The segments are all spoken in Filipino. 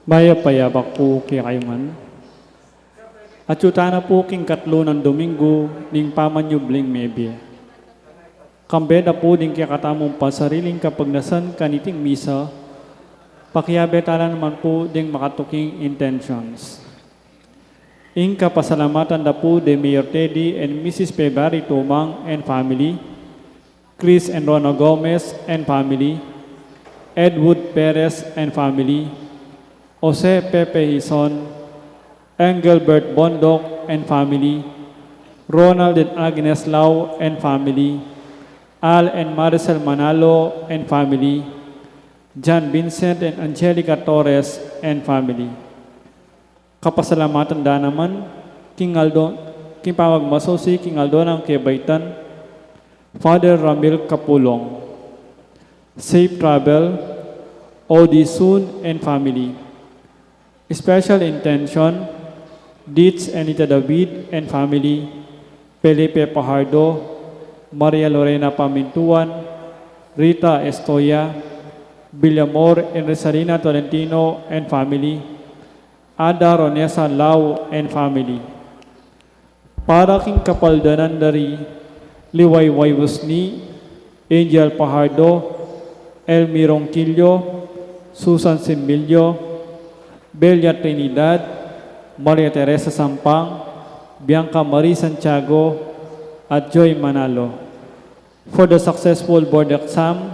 Maya payabak po kay kayman. At yutana po king katlo ng Domingo ning pamanyubling mebye. Kambeda po din kaya katamong pasariling kapag nasan kaniting misa, pakiyabetala naman po ding makatuking intentions. Inka pasalamatan da po de Mayor Teddy and Mrs. Pebari Tumang and family, Chris and Rona Gomez and family, Edward Perez and family, Jose Pepe Hison, Engelbert Bondok and family, Ronald and Agnes Lau and family, Al and Maricel Manalo and family, John Vincent and Angelica Torres and family. Kapasalamatan da naman, King Pamagmasosi, King Aldo ng Kebaitan, Father Ramil Kapulong. Safe travel, Odi Soon and family. Special intention, Ditz and Ita David and family, Felipe Pajardo, Maria Lorena Pamintuan, Rita Estoya, Villamor and Rosalina Tolentino and family, Ada Ronesa Lau and family. Para king kapaldanan dari, Liwayway Wusni, Angel Pajardo, Elmirong Quillo, Susan Simbilio, Belia Trinidad, Maria Teresa Sampang, Bianca Marie Santiago, at Joy Manalo. For the successful board exam,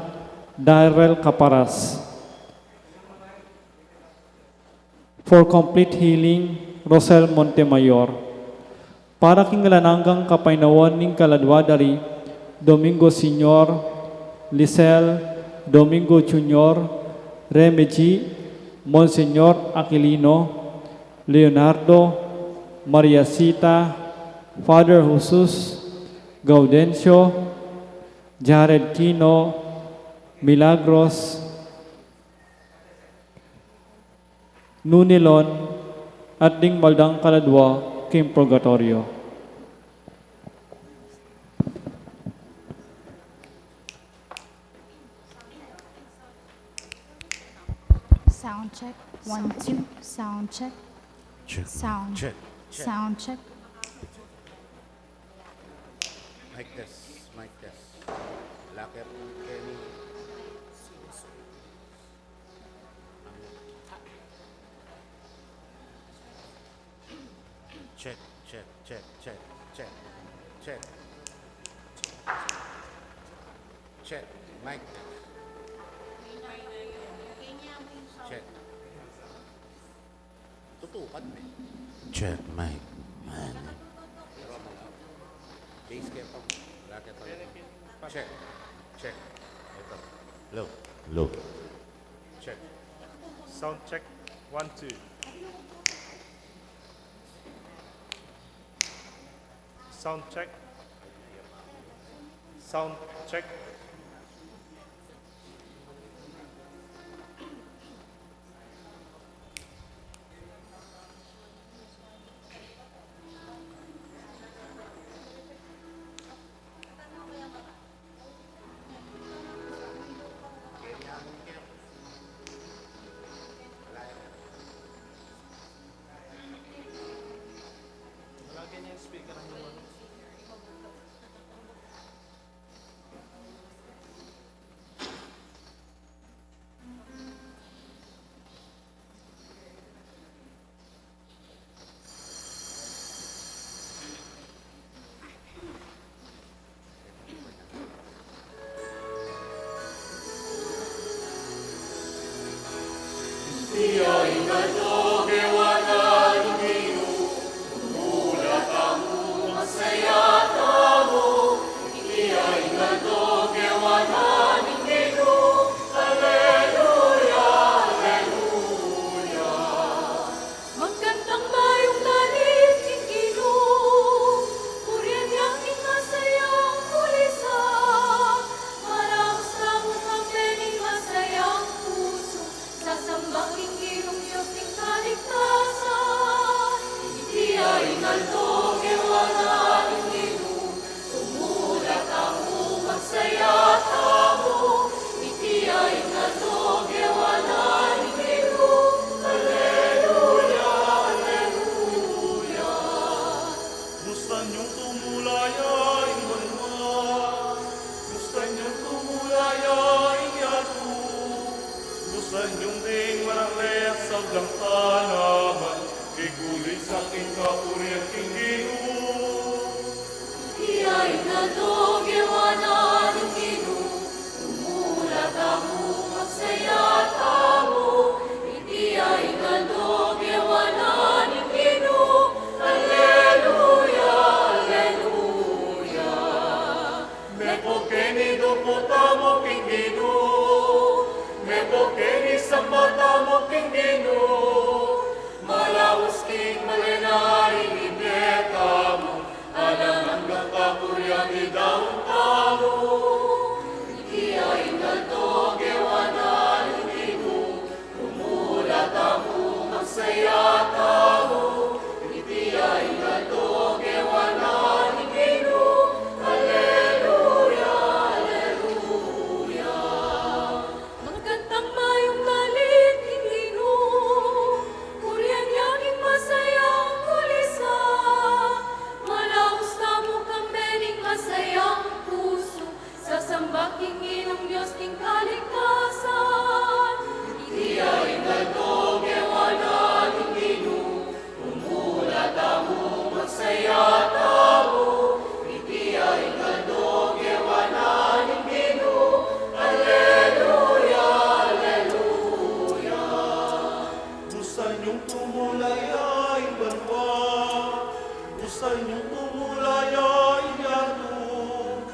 Darrell Caparas. For complete healing, Rosel Montemayor. Para kingalananggang kapainawan ning kaladwadari, Domingo Senior, Lisel, Domingo Junior, Remigi, Monsignor Aquilino, Leonardo, Maria Sita, Father Jesus, Gaudencio, Jared Quino, Milagros, Nunilon, at ding maldang kaladwa king purgatorio. Sound check. 1, 2. Sound check. Check. Sound. Check. Sound check. Mic test. Mic test. Lakep. Kenny. Check. Check. Check. Check. Check. Check. Check. Mic test. Check. Tutukan mo. Check. Mic. Base cap po. Racket po. Check. Check. Ito. Low. Low. Check. Sound check. 1, 2. Sound check. Sound check. Magkantang mayong langit, Ginoo, purihan niyang masayang kulisa. Marahas na mong ang pening masayang puso, sasambang ingirong Diyos ning Busan yung ding marangleyak sa blang tanaman, kay kulit sa aking kapurihan king Ginoo. Iya'y nadogewanan ng Ginoo, umulat ako magsaya tamo. Iya'y nadogewanan ng Ginoo, Alleluia, Alleluia. Mepo keni duputa mo king Ginoo, mepo keni sambata mo king Ginoo. Malawas king malenay ibeta mo, alang hanggang kapurihan ni daon tamo. Iya'y nadogewanan ng Ginoo, umulat ako magsaya tamo. Iya'y nadogewanan ng Ginoo, Alleluia, Alleluia. Magkantang mayong dalit ng Ginoo, kurian yaking masayang kulisa. Malaos tamo kambening masayang puso, sasamba king Ginong Diyos king kaligtasan. Iya'y nadogewanan ng Ginoo, umulat ako magsaya tamo. Iya'y nadogewanan ng Ginoo, Alleluia, Alleluia. Busan yung tumulay banwa, busan yung tumulay yado,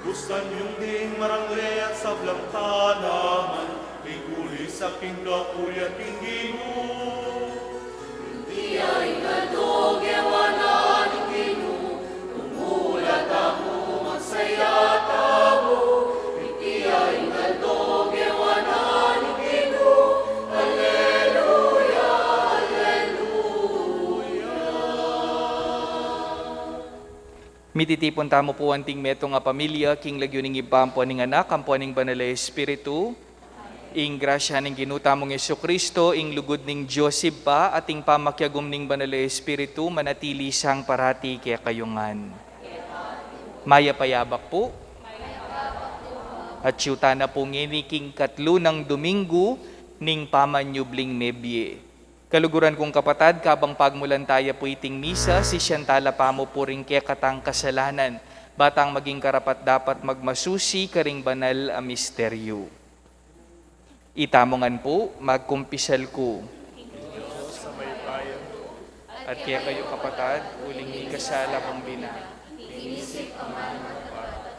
busan yung ding marangleyak sa blang tanaman, kay kulit sa aking kapurihan king Ginoo. Iya'y nadogewanan ng Ginoo, umulat ako magsaya tamo. Iya'y nadogewanan ng Ginoo, Alleluia, Alleluia. Mititipon tamo po anting meto nga pamilya, king lagyuning ibampo ning anak, ampo ning banal a Espiritu, ing grasya ning ginutamong Jesucristo, ing lugod ning Diyos Iba, ating pamakyagom ning banal a Espiritu, manatili sang parati kaya kayungan. Maya payabak po. At siyuta na po nginiking katlo ng Domingo, ning pamanyubling nebye. Kaluguran kong kapatad, kabang pagmulan tayo po iting misa, si Shantala pa mo po rin kaya katang kasalanan, batang maging karapat dapat magmasusi karing banal a misteryo. Itamongan po, magkumpisal ko. Sa may bayan, At kaya kayo kapatad, uling ni kasala kong bina.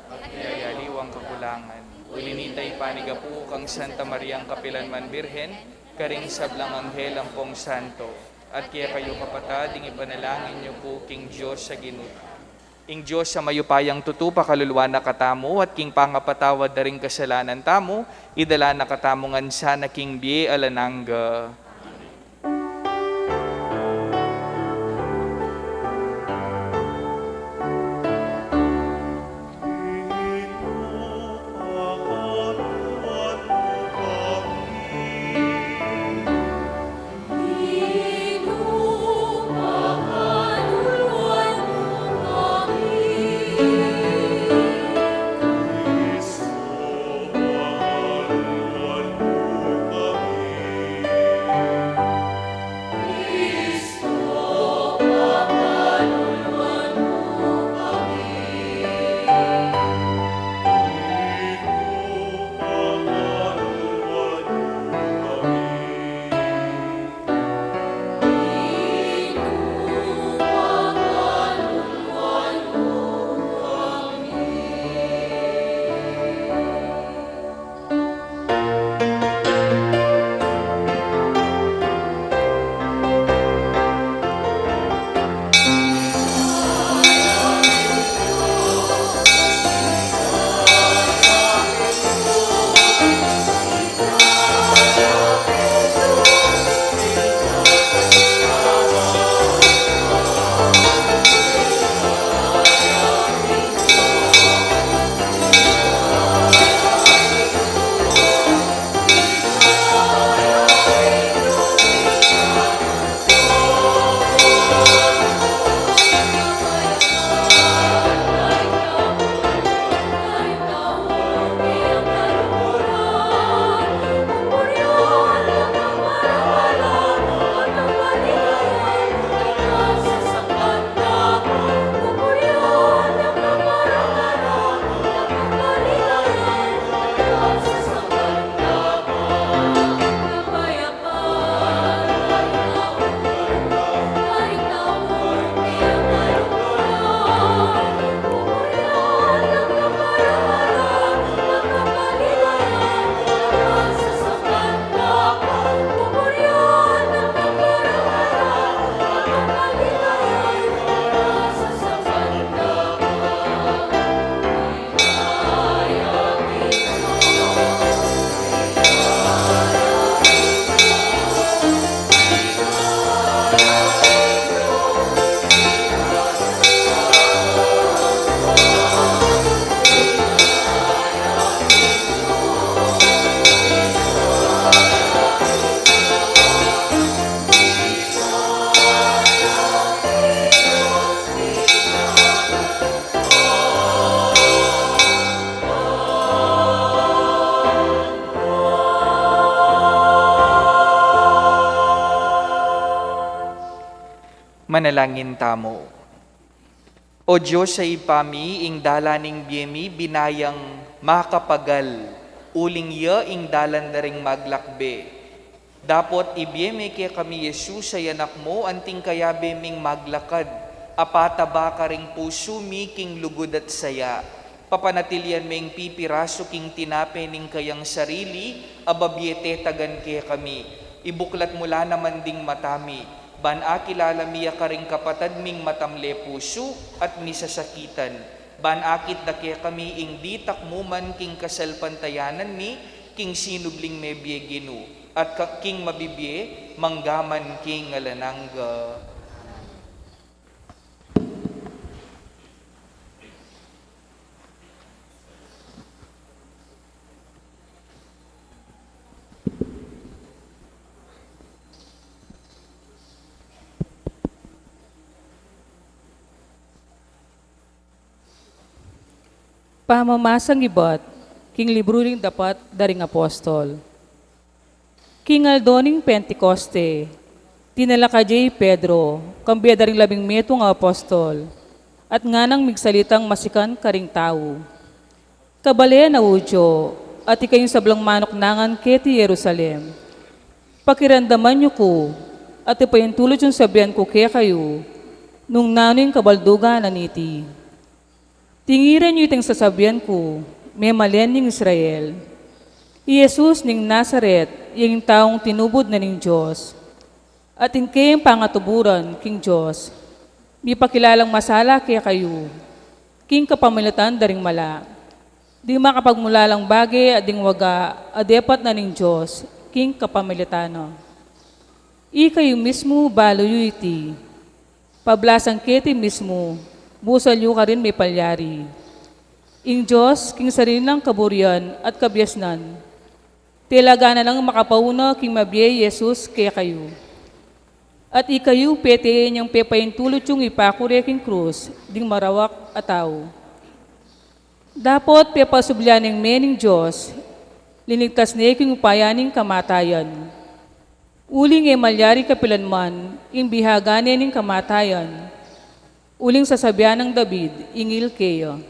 At yayaliwang kakulangan. Ulinitay paniga po kang Santa Mariang Kapilanman Birhen, karing sablang anghel ang pong santo. At kaya kayo kapatad, ing ipanalangin niyo po king Diyos sa Ginoo. Ing Diyos sa mayupayang tutupa kaluluwa na katamo at king pangapatawad na rin kasalanan tamo, idala na katamongan sana king biye alananga. Manalangin tamo. O Diyos sa ipami, ing dalaning biyemi, binayang makapagal, uling ya ing dalan na ring maglakbe. Dapot ibiyeme kaya kami Yesus sa yanak mo, anting kaya beming maglakad, apataba ka ring puso mi king lugod at saya. Papanatilyan ming pipiraso king tinape ning kayang sarili, ababyete tagan kaya kami. Ibuklat mula naman ding matami, ban akilala miya ka ring kapatad ming matamle puso at misasakitan. Ban akit na kaya kami ing ditak mo man king kasalpantayanan mi, king sinubling me bieginu, at king mabibye, manggaman king alanangga. Pamamasang ibat, king libro ring dapat daring apostol. King Aldoning Pentecoste, tinala ka J. Pedro, kambia daring 17 nga apostol, at nga nang migsalitang masikan karing tao. Kabale na udyo, at ikayong sablang manok nangan keti Jerusalem. Pakirandaman niyo ko, at ipayintulot yung sabihan ko kaya kayo, nung naning kabaldugan na niti. Tingiran niyo itong sasabihan ko, may malian ning Israel. Jesus ning Nazaret, yung taong tinubod na ning Diyos. At in kayong pangatuburan, King Diyos, may pakilalang masala kaya kayo, King kapamilatan daring mala. Di makapagmulalang bagay at ding waga, adepat na ning Diyos, King kapamilitano. Kayo mismo baloyo iti, pablasang keti mismo, busal yu ka rin may palyari. Ing Diyos, king sarilang kaburian at kabyasnan, tilaga na lang makapauna king mabiye Jesus kaya kayo. At ikayo pete niyang pepayintulot yung ipakure king krus, ding marawak ataw. Dapot pepasublyan ng mening Diyos, linigtas niya king upayaning kamatayan. Uling malyari kapilanman, ing bihagan niya ning kamatayan, uling sasabihan ng David, ingil kayo.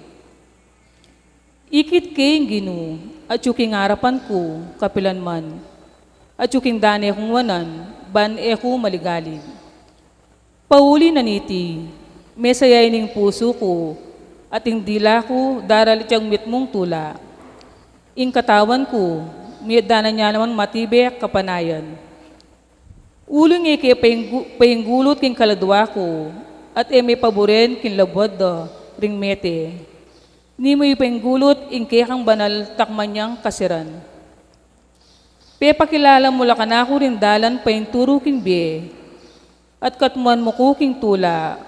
Ikit kayong ginu, at yuking harapan ko, kapilanman, at yuking dane kong wanan, ban ko maligalig. Pauli na niti, may sayay ning puso ko, at ing dila ko, daralit yung mitmong tula. Ing katawan ko, may dana niya naman matibek kapanayan. Uling payinggulot king kaladwa ko, at may paboren kinlabod do, ring mete. Ni mo ipanggulot ingkekang banal takmanyang kasiran. Pepakilala mula ka na ako rin dalan painturo king biye, at katmuan mo ko king tula,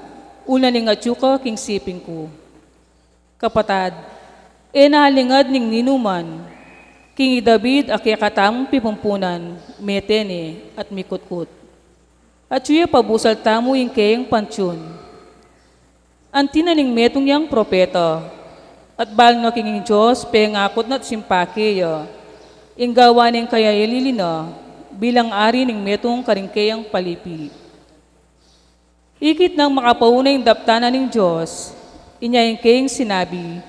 una ning atyuka king siping ko. Kapatad, nalingad ning ninuman, king David katamong pipumpunan, metene at mikutkut. At siya pabusal tamo yung kayang pansyon. Ang tinaling metong yang propeta, at bal na kinging Diyos, pengakot na't simpakeya, ing gawa ng kaya ililina, bilang ari ng metong karingkayang palipi. Ikit nang makapauna yung daptanan ng Diyos, inya yung kayang sinabi,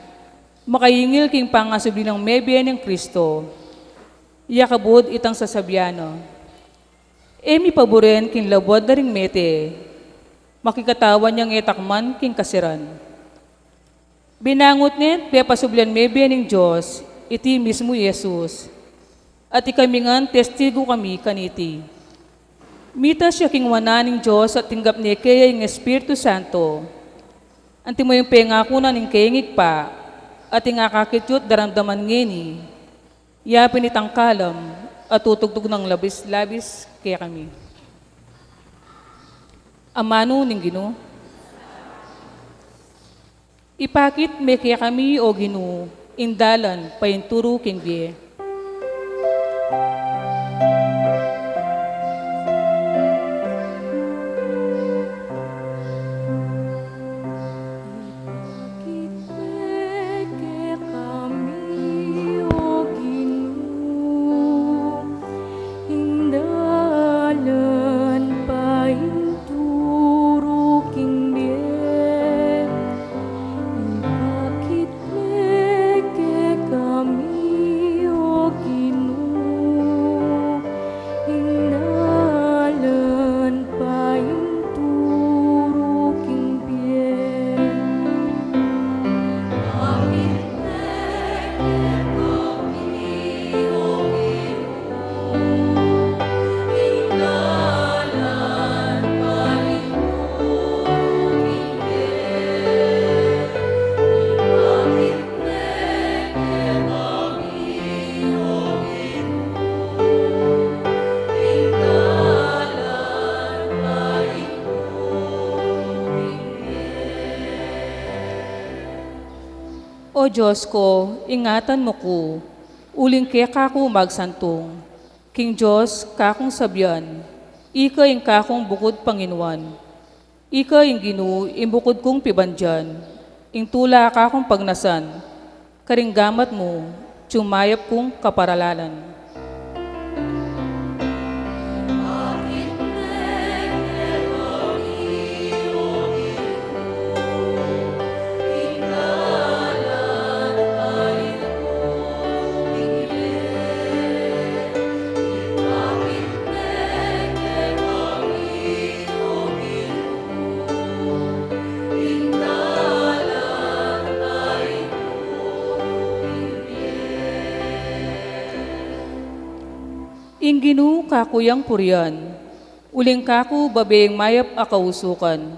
makayingil king pangasubli ng mebya ng Kristo, yakabod itang sasabyano. Mi paboren king labod na ring mete, makikatawan niyang etakman king kasiran. Binangot net, pepasublian mebya ng Diyos, iti mismo Jesus, at ikamingan testigo kami kaniti. Mita siya king wana ng Diyos at tinggap niya kaya yung Espiritu Santo, anti mo yung pengakunan ng kayangig pa, at ingakakityot daramdaman ngeni, yapin itang kalam, at tutugtog ng labis-labis kaya kami. Amano ning Ginoo, ipakit me kaya kami o Ginoo, indalan payinturo king biye. Indalan pahinturo O Diyos ko, ingatan mo ko, uling kaya kako magsantong. King Diyos, kakong sabyan, ika yung kakong bukod Panginoon. Ika yung Ginoo, imbukod kong pibandyan, ing tula kakong pagnasan, karinggamat mo, tsumayap kong kaparalalan. Ing Ginoo kakuyang purian, uling kaku babeng mayap akausukan.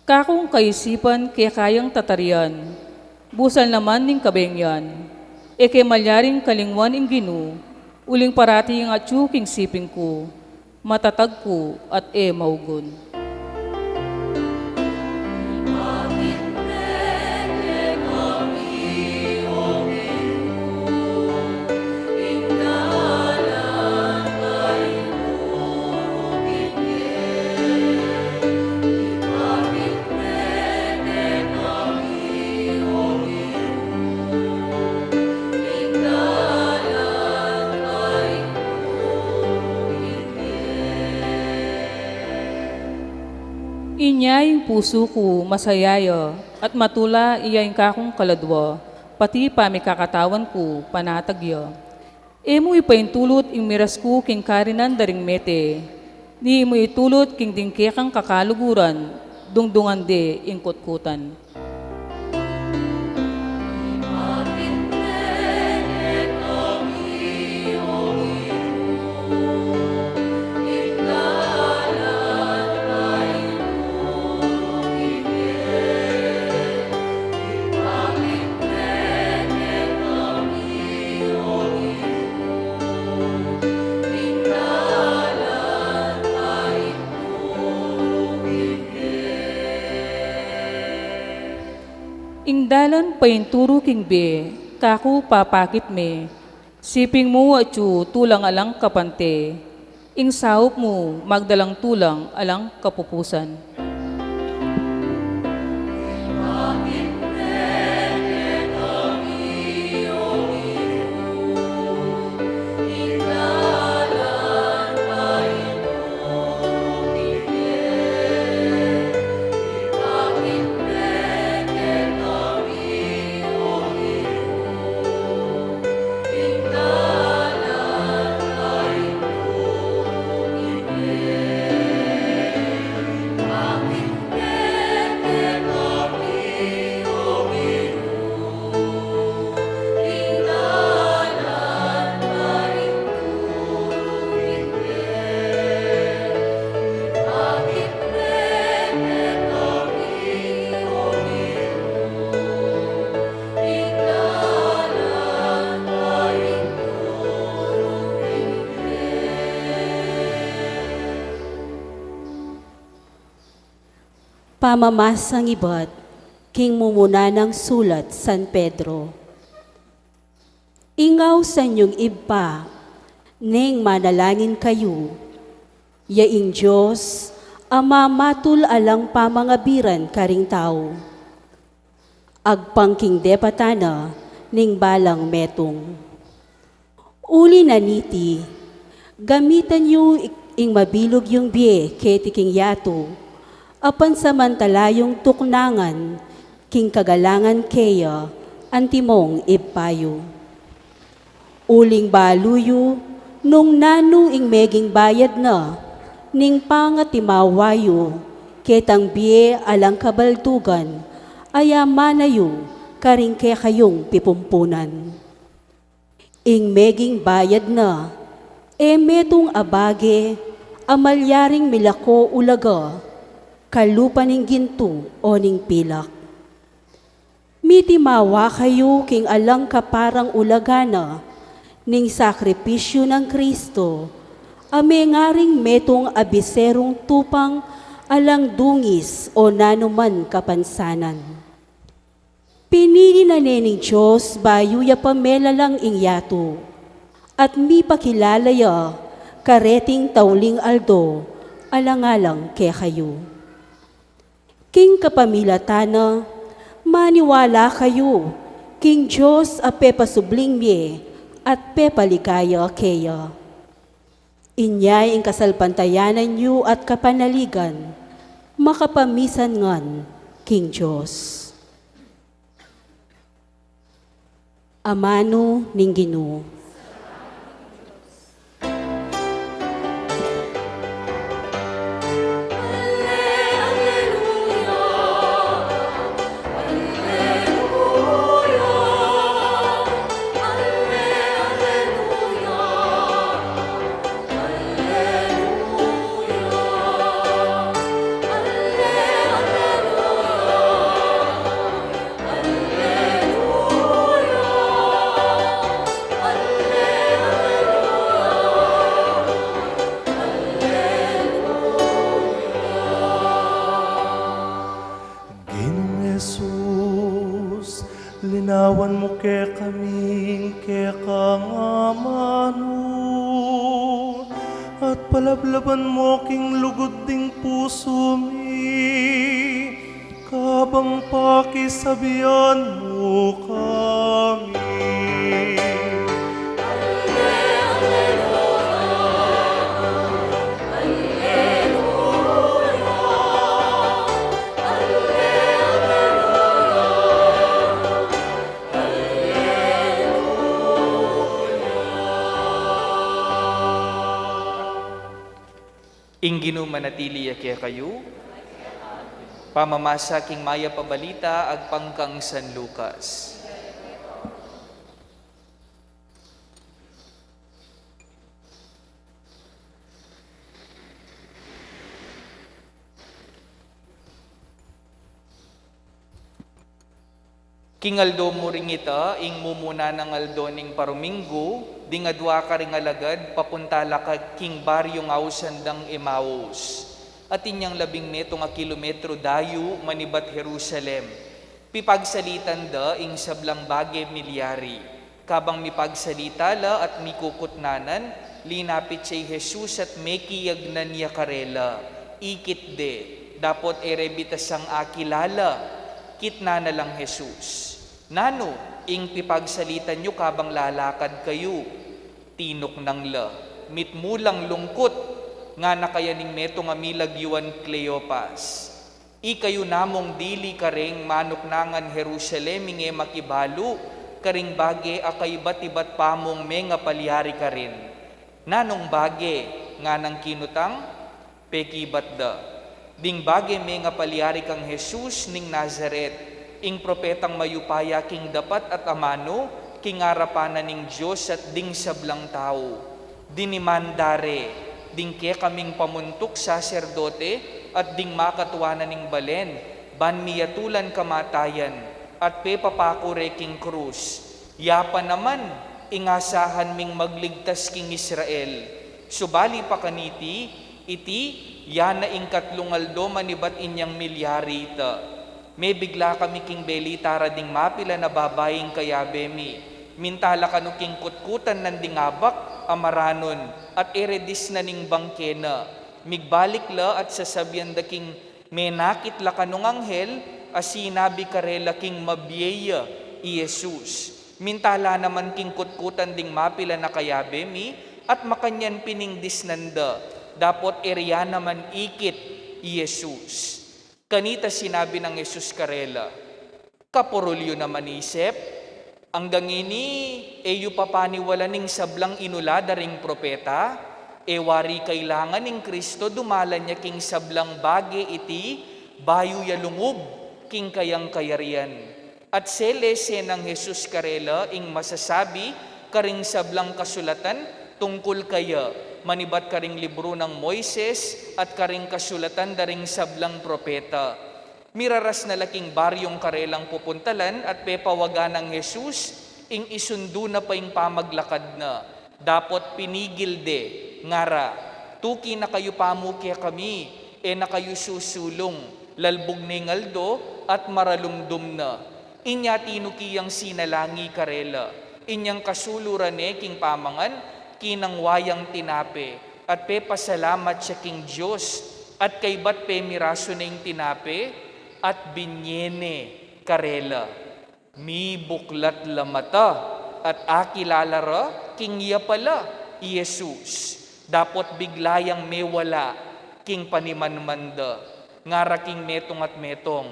Kakong kaisipan kaya kayang tatarian, busal naman ning kabengyan. Eke malyaring kalingwan ing Ginoo, uling parati ang atyu king siping ko, matatag ko at maugon. Inya yung puso ko masayaya at matula iya yung kakong kaladwa, pati pamikakatawan ko panatagya. Emo ipaintulot ing miras ko king karinan daring mete, ni mo itulot king dingkekang kakaluguran, dungdungan de ing kutkutan. Ingdalan painturo king be, kaku papakit me, siping mo at yu tulang alang kapante, ing saup mo magdalang tulang alang kapupusan. Pamamasang ibat, king mumuna ng sulat San Pedro. Ingaw sa inyong ibpa, neng manalangin kayo, yaing Diyos, ama matul alang pamangabiran karing tao. Agpangking depatana, ning balang metong. Uli na niti, gamitan niyo ing mabilog yung biye ketiking yato, apan samantalayong tuknangan, king kagalangan kaya, antimong ipayo. Uling baluyo, nung nanu ing meging bayad na, ning pangatimawayo, ketang biye alang kabaltugan, ayamanayo, karing kaya kayong pipumpunan. Ing meging bayad na, metong abage, amalyaring milako ulaga, kalupa ning ginto o ning pilak. Mitimawa kayo king alang kaparang ulagana, ning sakripisyo ng Kristo, ame ngaring metong abiserong tupang alang dungis o nanuman kapansanan. Pinili na nening Diyos bayo ya pamela lang ingyato, at mi pakilalaya kareting tauling aldo, alangalang ke kayo. King kapamilatana, maniwala kayo, King Diyos a pepasubling miye, at pepaligaya keya. Inyay ang kasalpantayanan niyo at kapanaligan, makapamisan ngan, King Diyos. Amano ning Ginoo. Jesus, linawan mo ke kaming ke kangamano, at palablaban mo king lugod ding puso mi, kabang pakisabihan mo kami. Inggino manatili kaya kayo, pamamasa king maya pabalita agpangkang San Lucas. King aldo mo ring ita, ing mumuna ng aldo ning paruminggo, ding adwa ka ring alagad, papuntala ka king baryo nga usandang Emmaus. At inyang 12 nga kilometro dayo, manibat Jerusalem. Pipagsalitan da, ing sablang bage milyari. Kabang mipagsalita la at mikukutnanan, linapit siya Jesus at mekiyagnan niya karela. Ikit de, dapot erebitas ang akilala, kitna na lang Jesus. Nano, ing pipagsalitan nyo kabang lalakad kayo, tinok nang la, mitmulang lungkot, nga nakayaning meto nga milagyuan Cleopas. Ikayo namong dili karing manuknangan Jerusalem inge makibalo, karing bage akay bat-ibat pamong me nga palyari ka rin. Nanong bage, nga nang kinutang, pekibat da. Ding bage me nga palyari kang Jesus ning Nazaret, ing propetang mayupaya king dapat at amano, king arapanan ning Diyos at ding sablang tao. Dinimandare, ding ke kaming pamuntok saserdote, at ding makatuwanan ning balen, ban miyatulan kamatayan, at pepapakure king krus. Yapa naman, ingasahan ming magligtas king Israel. Subali pa kaniti, iti, yana ing katlungaldo manibat inyang milyari ita. May bigla kami king belitara ding mapila na babaying kayabemi. Mintala kanu king kutkutan nanding abak, amaranon, at eredis na ning bangkena. Migbalik la at sasabihan da king menakit la kanung anghel, asinabi karela king mabyeya, i Jesus. Mintala naman king kutkutan ding mapila na kayabemi, at makanyan piningdis nanda, dapot eriya naman ikit, i Jesus. Kanita sinabi ng Jesus karela, kapurulyo naman isip, ang gangini, eyo papaniwala ning sablang inula daring propeta, wari kailangan ning Kristo dumalan niya king sablang bage iti, bayo ya lungub, king kayang kayarian. At selese ng Jesus karela, ing masasabi, karing sablang kasulatan, tungkol kaya, manibat karing libro ng Moises at karing kasulatan daring sablang propeta. Miraras na laking baryong karelang pupuntalan at pepawagan ng Jesus, ing isundo na pa ing pamaglakad na. Dapot pinigil de, ngara, tuki na kayo pamukya kami, na kayo susulong, lalbog ningaldo at maralumdum na. Inya tinukiyang sinalangi karela, inyang kasuluran king pamangan, kinang wayang tinape, at pe pasalamat siya king Diyos, at kay bat pe miraso na yung tinape, at binyene karela. Mi buklat lamata, at akilalara, king iya pala, Jesus. Dapot biglayang mewala, king panimanmanda, ngara king metong at metong.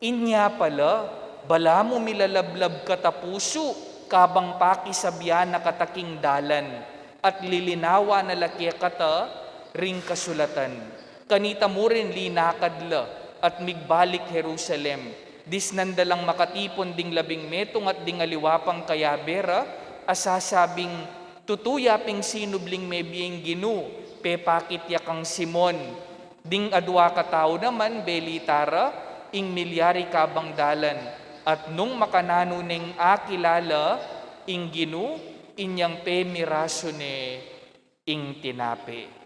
Inya pala, bala mo milalablab katapuso, kabang pakisabyan na kataking dalan, at lilinawa na lakya kata, ring kasulatan. Kanita mo rin linakadla, at migbalik Jerusalem, disnandalang makatipon ding 12 metong at ding aliwapang kayabera, asasabing, tutuyaping sinubling may biyeng ginu, pepakit yakang Simon. Ding adwa katao naman, belitara, ing milyari kabang dalan. At nung makanano ning akilala, ing ginu, inyang pe miraso ne, ing tinape.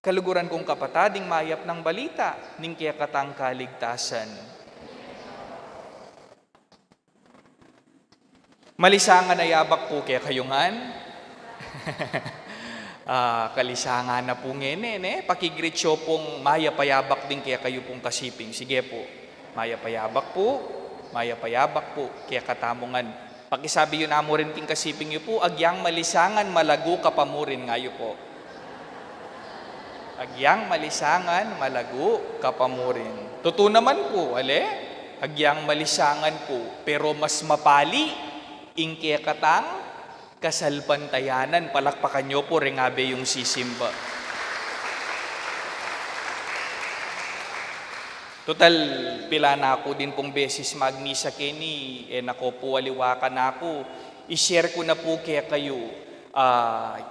Kaluguran kong kapatading mayap ng balita, ning kaya katang kaligtasan. Malisangan na yabak po kaya kayungan. Kalisangan na po ngene, pakigritso pong mayapayabak din kaya kayo pong kasiping. Sige po, mayapayabak po, kaya katamungan. Pakisabi yun amo rin king kasiping yun po, agyang malisangan malago kapamurin ngayo po. Agyang malisangan malago kapamurin. Totoo naman po, agyang malisangan po, pero mas mapali, ingkaya katang kasalpantayanan, palakpakan nyo po, ringabe yung sisimba. Total, pila na ako din pong beses magmisa kini, nako po, aliwakan na ako. I-share ko na po kaya kayo.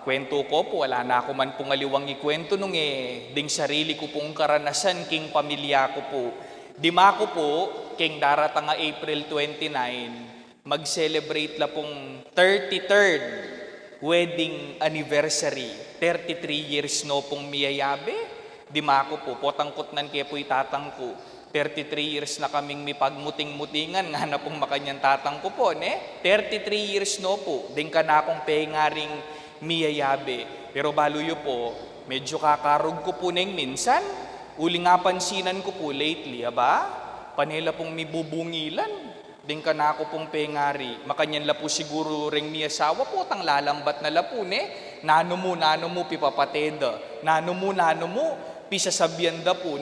Kwento ko po, wala na ako man pong aliwang ikwento nung ding sarili ko pong karanasan, king pamilya ko po. Dima ko po, king daratang April 29, mag-celebrate la pong 33rd wedding anniversary. 33 years no pong miyayabe. Dima ko po, potangkot nan kaya po itatang ko. 33 years na kaming mipagmuting-mutingan, nga na pong makanyang tatang ko po, 33 years no po, din ka na akong pengaring miyayabe. Pero baluyo po, medyo kakarog ko po neng minsan, uli nga pansinan ko po lately, panela pong mibubungilan, din ka na ako pong pengari, makanyan la po siguro ring mi asawa po, tang lalambat na la po, nano mo, pipapateda, nano mo, pisasabyan da po,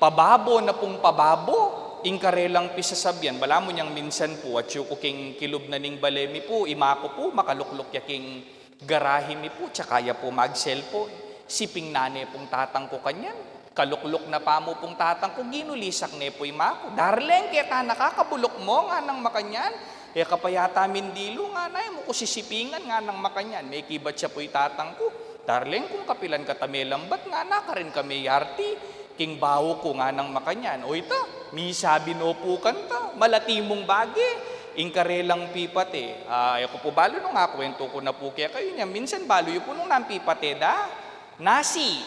pababo na pong pababo, ingkarelang pisasabyan, bala mo niyang minsan po, at yung king kilob na ning balemi po, imako po, makaluklok yaking garahe mi po, tsakaya po mag-cellphone, siping nane pong tatang ko kanyan, kaluklok na pa mo pong tatang ko, ginulisak ne po imako, darling, kaya ka nakakabulok mo, nga nang makanyan, kaya kapayata mindilo nga na, mo ko sisipingan nga nang makanyan, may kibat siya po itatang ko, darling, kung kapilan katamelambat nga na, ka rin kami yarti, king bawo ko nga nang makanyan. O ita, mi sabi no po kanta, malatimong bagi, ingkarelang pipate. Ako po balo nung nga, kwento ko na po kaya kayo niya. Minsan balo yun po nung nampipate da, nasi.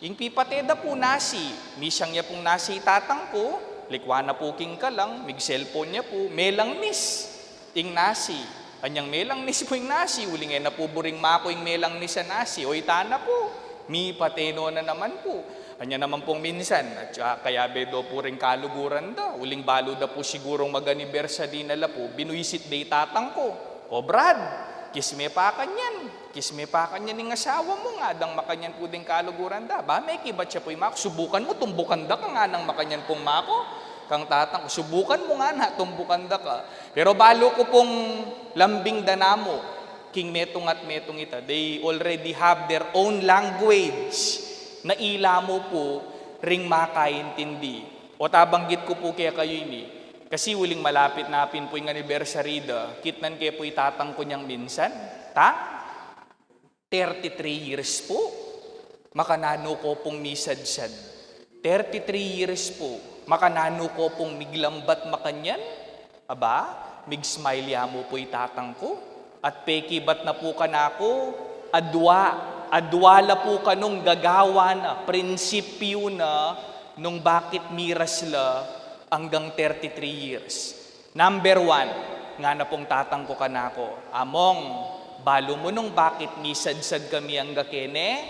Ing pipate da po nasi. Misang niya pong nasi tatang ko, likwa na po king ka lang, mig cellphone niya po, melang miss, ing nasi. Anyang melang nis po yung nasi, uling na po buring mako yung melang nis sa nasi. O ita na po, mi pateno na naman po. Anya naman pong minsan, at kaya bedo po rin kaluguran da. Uling balo da po sigurong mag-anibersa din nala po, binuisit day tatang ko. O Brad, kisme pa kanyan yung asawa mo nga, dang makanyan po din kaluguran da. Ba, may kibat siya po yung mako, subukan mo, tumbukan da ka nga nang makanyan pong mako. Kang tatang, subukan mo nga na, tumbukan da ka. Pero balo ko pong lambing danamo, king metong at metong ita, they already have their own language na ila mo po ring makaintindi. O tabanggit ko po kaya kayo ini, kasi uling malapit napin po yung anniversary da, kitnan kaya po itatang ko niyang minsan, 33 years po, makanano ko pong misadsad. 33 years po, makanano ko pong miglambat makanyan, mig-smile ya mo po itatang ko, at peki bat na po ka na ako, adwala po kanong gagawa na, prinsipyo na, nung bakit miras la, hanggang 33 years. Number 1, nga na pong tatangko ka na ako. Among, balo mo nung bakit misadsad kami ang gakene,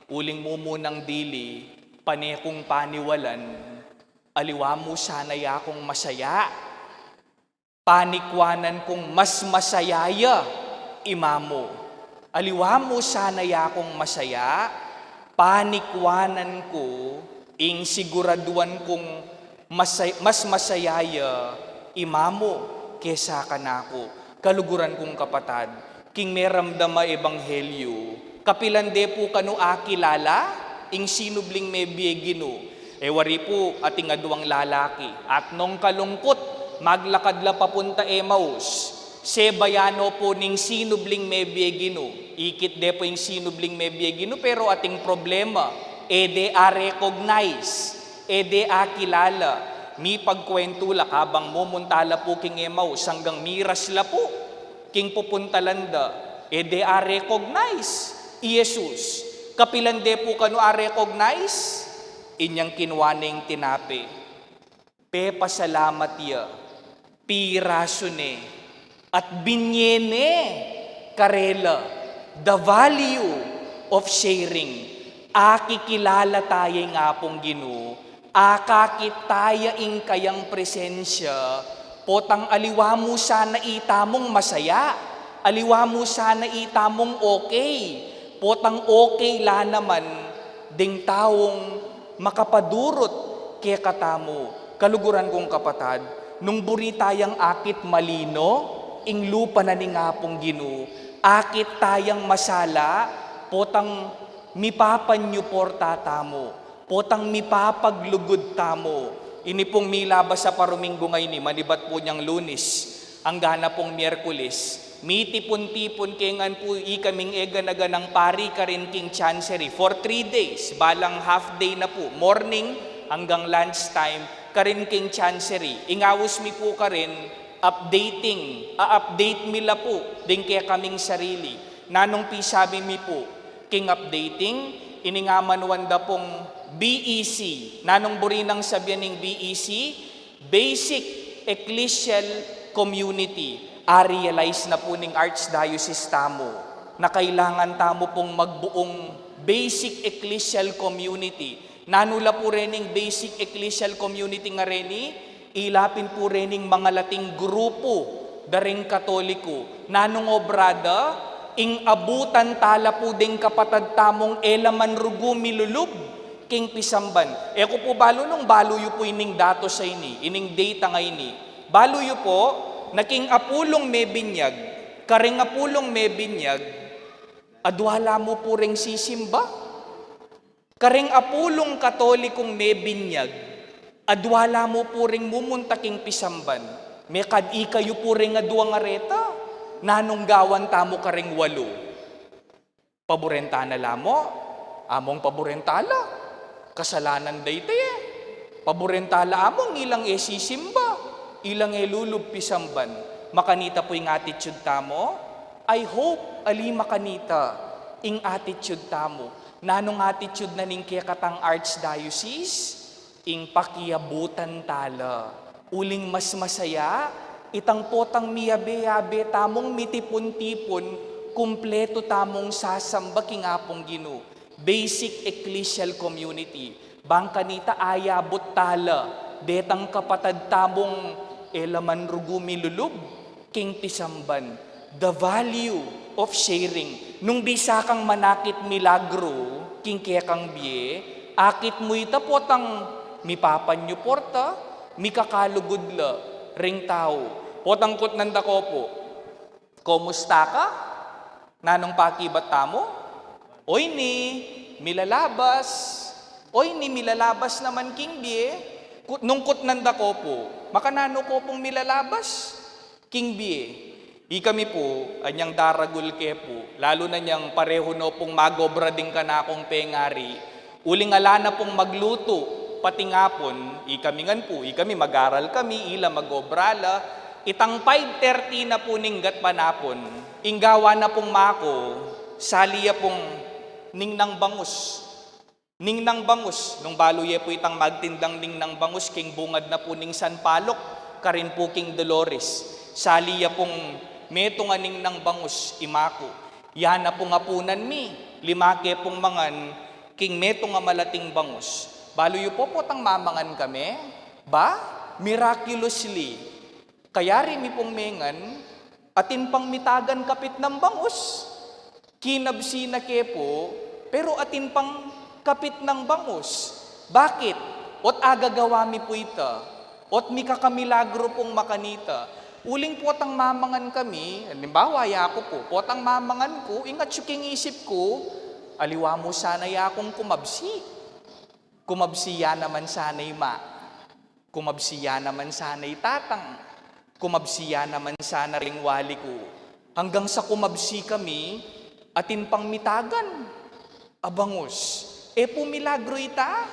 uling mo munang dili, panekong paniwalan, aliwa mo sanay akong masaya. Panikwanan kong mas masayaya, imamo. Aliwa mo sanay akong masaya, panikwanan ko, ing siguraduan kong mas masayaya, imamo, kesa kanako. Kaluguran kong kapatad, king meramdama ebanghelyo, kapilande po kanu akilala, ing sinubling may biegino, wari po ating aduang lalaki, at nung kalungkot, maglakad la papunta Emmaus, sebayano po ning sinubling may biegino, ikit de po yung sinubling may biegino, pero ating problema, ede a recognize, ede a kilala, mi pagkwento la kabang mumuntala po king Emmaus, hanggang miras la po, king pupuntalanda, ede a recognize, Jesus, kapilande po kanu a recognize, inyang kinwaning tinapi, pe pasalamat ya, piraso ne, at binyene, karela, the value of sharing. Akikilala tayo nga pong Ginoo, akakitaya ing kayang presensya, potang aliwa mo sana itamong masaya, aliwa mo sana itamong okay, potang okay la naman, ding taong makapadurot kaya katamo. Kaluguran kong kapatad, nung buri tayang akit malino, ing lupa na ni nga pong Ginoo, akit tayang masala, potang mipapanyo porta tamo, potang mipapaglugod tamo. Ini pong milabas sa paruminggo ngayon ni, manibat po niyang Lunes, ang gana pong Miyerkules, mitipon-tipon kengan po ikaming ega-naga ng pari ka rin king chancery for 3 days, balang half day na po, morning hanggang lunchtime, ka rin king chancery. Ingawos mi po ka rin, update mila po, din kaya kaming sarili. Nanong pisabi mi po, king updating, iningaman wanda pong BEC, nanong burinang sabihan ng BEC, Basic Ecclesial Community. Realize na po ng Archdiocese tamo, na kailangan tamo pong magbuong Basic Ecclesial Community. Nanula po rin ng Basic Ecclesial Community nga rin, ilapin po rin ng mga lating grupo, daring Katoliko, nanong obrada, ing abutan tala po ding kapatad tamong elaman rugo milulub, king pisamban. Eko po balo nung baluyo po ining dato sa ini, ining data nga ini. Baluyo po, naking apulong may binyag, karing apulong may binyag, adwala mo po ring sisimba. Karing apulong Katolikong may binyag, adwala mo po ring mumuntaking pisamban. May kadi kayo po ring aduang areta, nanong gawan tamo karing 8. Paborentana lamo, among paborentala, kasalanan dayte paborentala among ilang sisimba, ilang lulub pisamban. Makanita po yung attitude tamo. I hope ali makanita ing attitude tamo. Nanong attitude na ning kaya katang Archdiocese, ing pakiabutan tala. Uling mas masaya, itang potang miyabe-yabe tamong mitipon-tipon, kumpleto tamong sasamba kingapong Ginoo. Basic Ecclesial Community. Bangkanita ayabot tala, detang kapatad tamong elaman rugo milulub, king pisamban. The value of sharing. Nung bisa kang manakit milagro, king kaya kang biye, akit mo ita potang mipapanyo porta, mikakalugudla, ring tao. Potang kot nanda ko po, kumusta ka? Nanong pakibat tamo? Oy ni, milalabas. Oy ni, milalabas naman king biye. Nung kot nanda ko po, makanano ko pong milalabas? King biye. Kami po, anyang daragul ke po, lalo na niyang pareho no pong magobra din ka na akong pengari, uling ala na pong magluto, pati ngapon, kami mag-aral kami, ila magobrala, itang 5:30 na po ninggat panapon, inggawa na pong mako, saliya pong ningnang bangus, Ningnang bangus, nung baluye po itang magtindang ningnang bangus, king bungad na po ning San Palok, karin po king Dolores. Saliya pong meto nga ningnang bangus, imako. Yana po nga punan mi, limake pong mangan, king meto nga malating bangus. Baluyo po tang mamangan kami, ba? Miraculously. Kaya rin mi pong mengan, atin pang mitagan kapit ng bangus. Kinabsi na kepo, pero atin pang kapit ng bangus. Bakit? Ot agagawa mi po ita. Ot mi kakamilagro pong makanita. Uling po tang mamangan kami, halimbawa ya ko po, potang mamangan ko, ingat syuking isip ko, aliwa mo sana ya akong kumabsi. Kumabsiya naman sana'y ma. Kumabsiya naman sana'y tatang. Kumabsiya naman sana ring wali ko. Hanggang sa kumabsi kami, atin pang mitagan. Abangus. Pumilagro ita.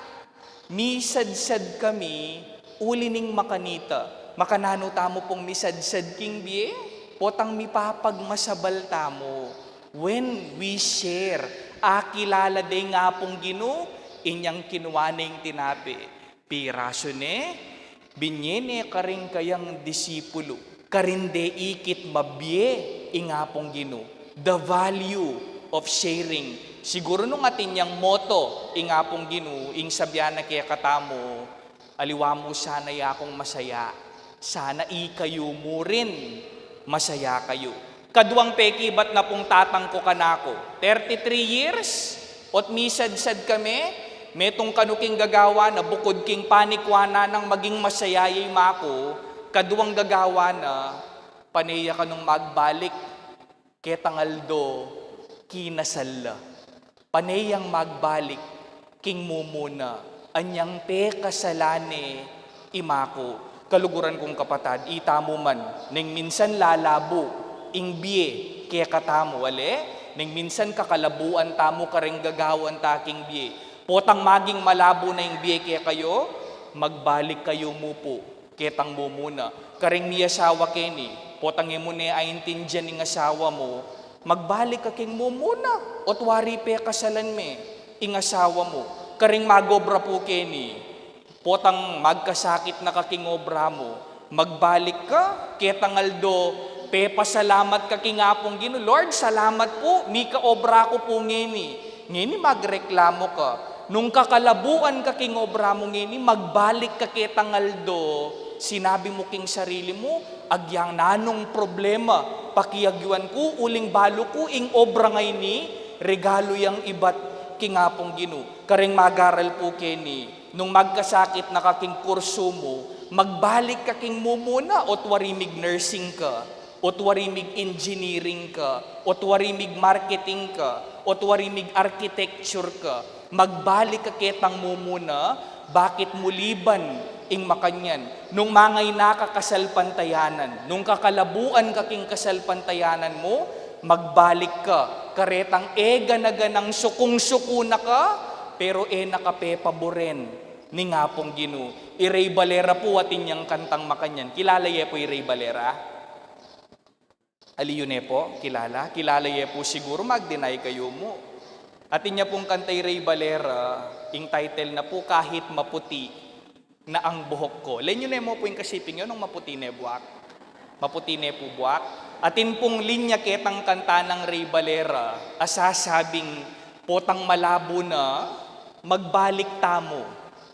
Misadsad kami, ulining makanita. Makanano tamo pong misadsad king biye, potang mipapagmasabal tamo. When we share, akilala de nga pong Ginoo, inyang kinuwaning tinapi. Piraso ne, binyene karing kayang disipulo, karinde ikit mabye, ingapong Ginoo. The value of sharing. Siguro nung atin yang moto, ingapong Ginoo, ing sabyan na kaya katamo, aliwa mo sana yakong masaya. Sana ikayo mo rin, masaya kayo. Kaduang peki, ba't na pong tatang ko kanako? 33 years, ot misadsad kami, metong kanuking gagawa na bukod king panikwana ng maging masayayay mako, kaduang gagawa na, paneya ka nung magbalik, ketangaldo, kinasala. Paneyang magbalik, king mumuna, anyang pe kasalane, imako. Kaluguran kong kapatad, itamo man, ning minsan lalabo, ingbiye, kaya katamo, wale, ning minsan kakalabuan tamo karing gagawan taking biye. Potang maging malabo na yung biye kaya kayo, magbalik kayo mo po, ketang mo muna. Karing ni asawa keni, potang mo na aintindihan ng asawa mo, magbalik ka king mo muna, ot wari pe kasalan me, ing asawa mo. Karing magobra po keni, potang magkasakit na kaking obra mo, magbalik ka, ketangaldo, pe pasalamat ka king apong Ginoo. Lord, salamat po, mi ka obra ko po ngeni. Ngeni magreklamo ka. Nung kakalabuan ka king obra mo ngini, magbalik ka ketangaldo, sinabi mo king sarili mo, agyang nanong problema, pakiagyuan ko, uling balo ko, ing obra ngay ni, regalo yang ibat kingapong Ginoo. Karing magaral po keni, nung magkasakit na kaking kurso mo, magbalik ka king mo muna, o warimig nursing ka, o warimig engineering ka, o warimig marketing ka, o warimig architecture ka, magbalik ka ketang mo muna, bakit muliban ing makanyan? Nung mangay nakakasalpantayanan, nung kakalabuan kaking kasalpantayanan mo, magbalik ka, karetang ganaganang sukung-suku na ka, pero nakapepaboren ni ngapong Ginoo. Ray Valera po atin yang kantang makanyan. Kilala ye po Ray Valera? Aliyo ne po, kilala? Kilala ye po siguro, mag-deny kayo mo. Atin niya pong kantay Ray Valera, ing title na po, Kahit Maputi na ang Buhok Ko. Lenyo ne mo po yung kasiping yun, nung maputi ne buwak. Maputi ne po buwak. Atin pong linya ketang kanta ng Ray Valera, asasabing, potang malabo na, magbalik tamo.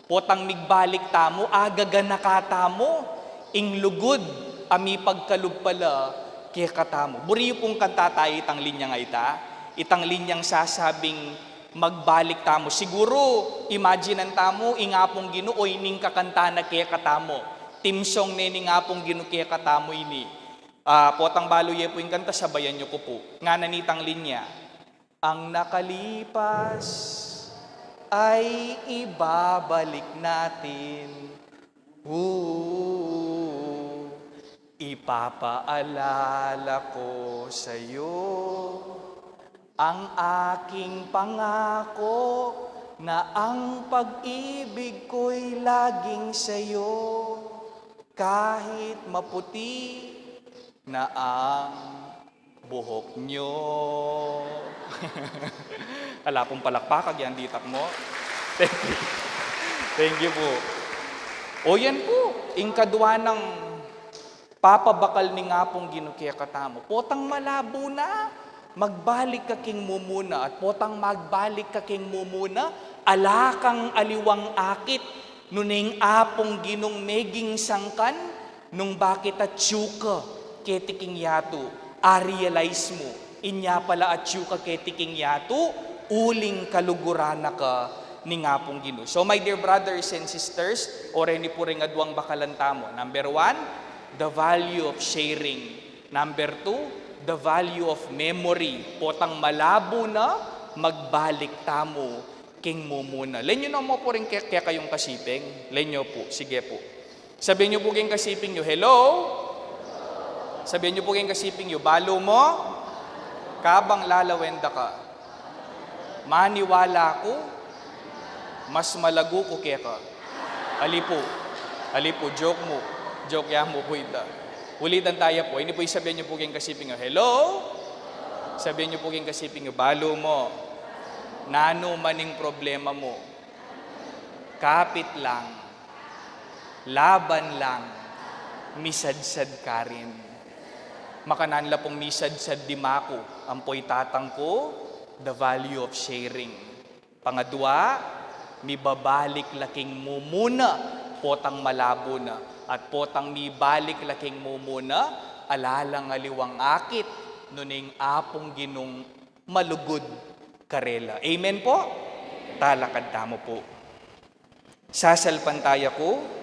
Potang migbalik tamo, agaga nakatamo, ing lugod, ami pagkalugpala, kaya katamo. Buriyo pong kanta tayo itang linya nga ita. Itang linyang sasabing magbalik tamo. Siguro, imaginean tamo, ingapong Ginoo, ining kakanta na kaya katamo. Timsong neni ngapong Ginoo kaya katamo ini. Potang baluye po yung kanta, sabayan nyo ko po. Nga nanitang linya. Ang nakalipas ay ibabalik natin. Ipapaalala ko sa'yo ang aking pangako na ang pag-ibig ko'y laging sa'yo, kahit maputi na ang buhok nyo. Ala pong palakpakag yan, ditak mo. Thank you. Thank you po. O yan po, ingkadwa ng papabakal ni nga pong ginukiya katamo. Potang malabo na, magbalik ka king mumuna, at potang magbalik ka king mumuna, alakang aliwang akit, nuning apong ginong meging sangkan, nung bakit at syuka, ketiking yato, realize mo, inya pala at syuka ketiking yato, uling kalugurana ka, ni nga pong Ginoo. So my dear brothers and sisters, oreni po rin adwang bakalanta mo. Number 1, the value of sharing. Number 2, the value of memory. Potang malabo na, magbalik tamo, king mo muna. Lenyo na mo po rin kaya kayong kasiping. Lenyo po, sige po. Sabihin nyo po kayong kasiping nyo, hello? Sabihin nyo po kayong kasiping nyo, balo mo? Kabang lalawenda ka. Maniwala ko, mas malago ko kaya ka. Alipo, joke mo. Joke ya mo po ita. Ulitan tayo po. Hindi po sabihin niyo po kayong kasiping nyo, hello? Sabihin niyo po kayong kasiping nyo, balo mo. Nano maning problema mo. Kapit lang. Laban lang. Misadsad ka rin. Makananla pong misadsad di mako. Ampoy tatang ko, the value of sharing. Pangadwa, mibabalik laking mo muna, potang malabo na. At potang mibalik laking mo muna, alalang aliwang akit, nuning apong ginong malugod karela. Amen po? Talakad tamo po. Sasalpantaya ko,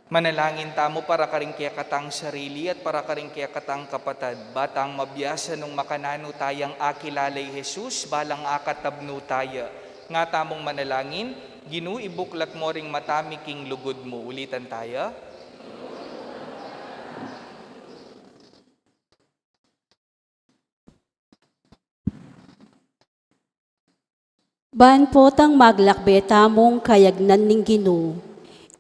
manalangin tamo para karing kaya katang sarili at para karing kaya katang kapatad. Batang mabiyasa nung makanano tayang akilalay Jesus, balang akatabno taya. Nga tamong manalangin, Ginoo ibuklat mo ring matami king lugod mo. Ulitan taya. Ban potang maglakbeta mong kayagnan ning Ginoo.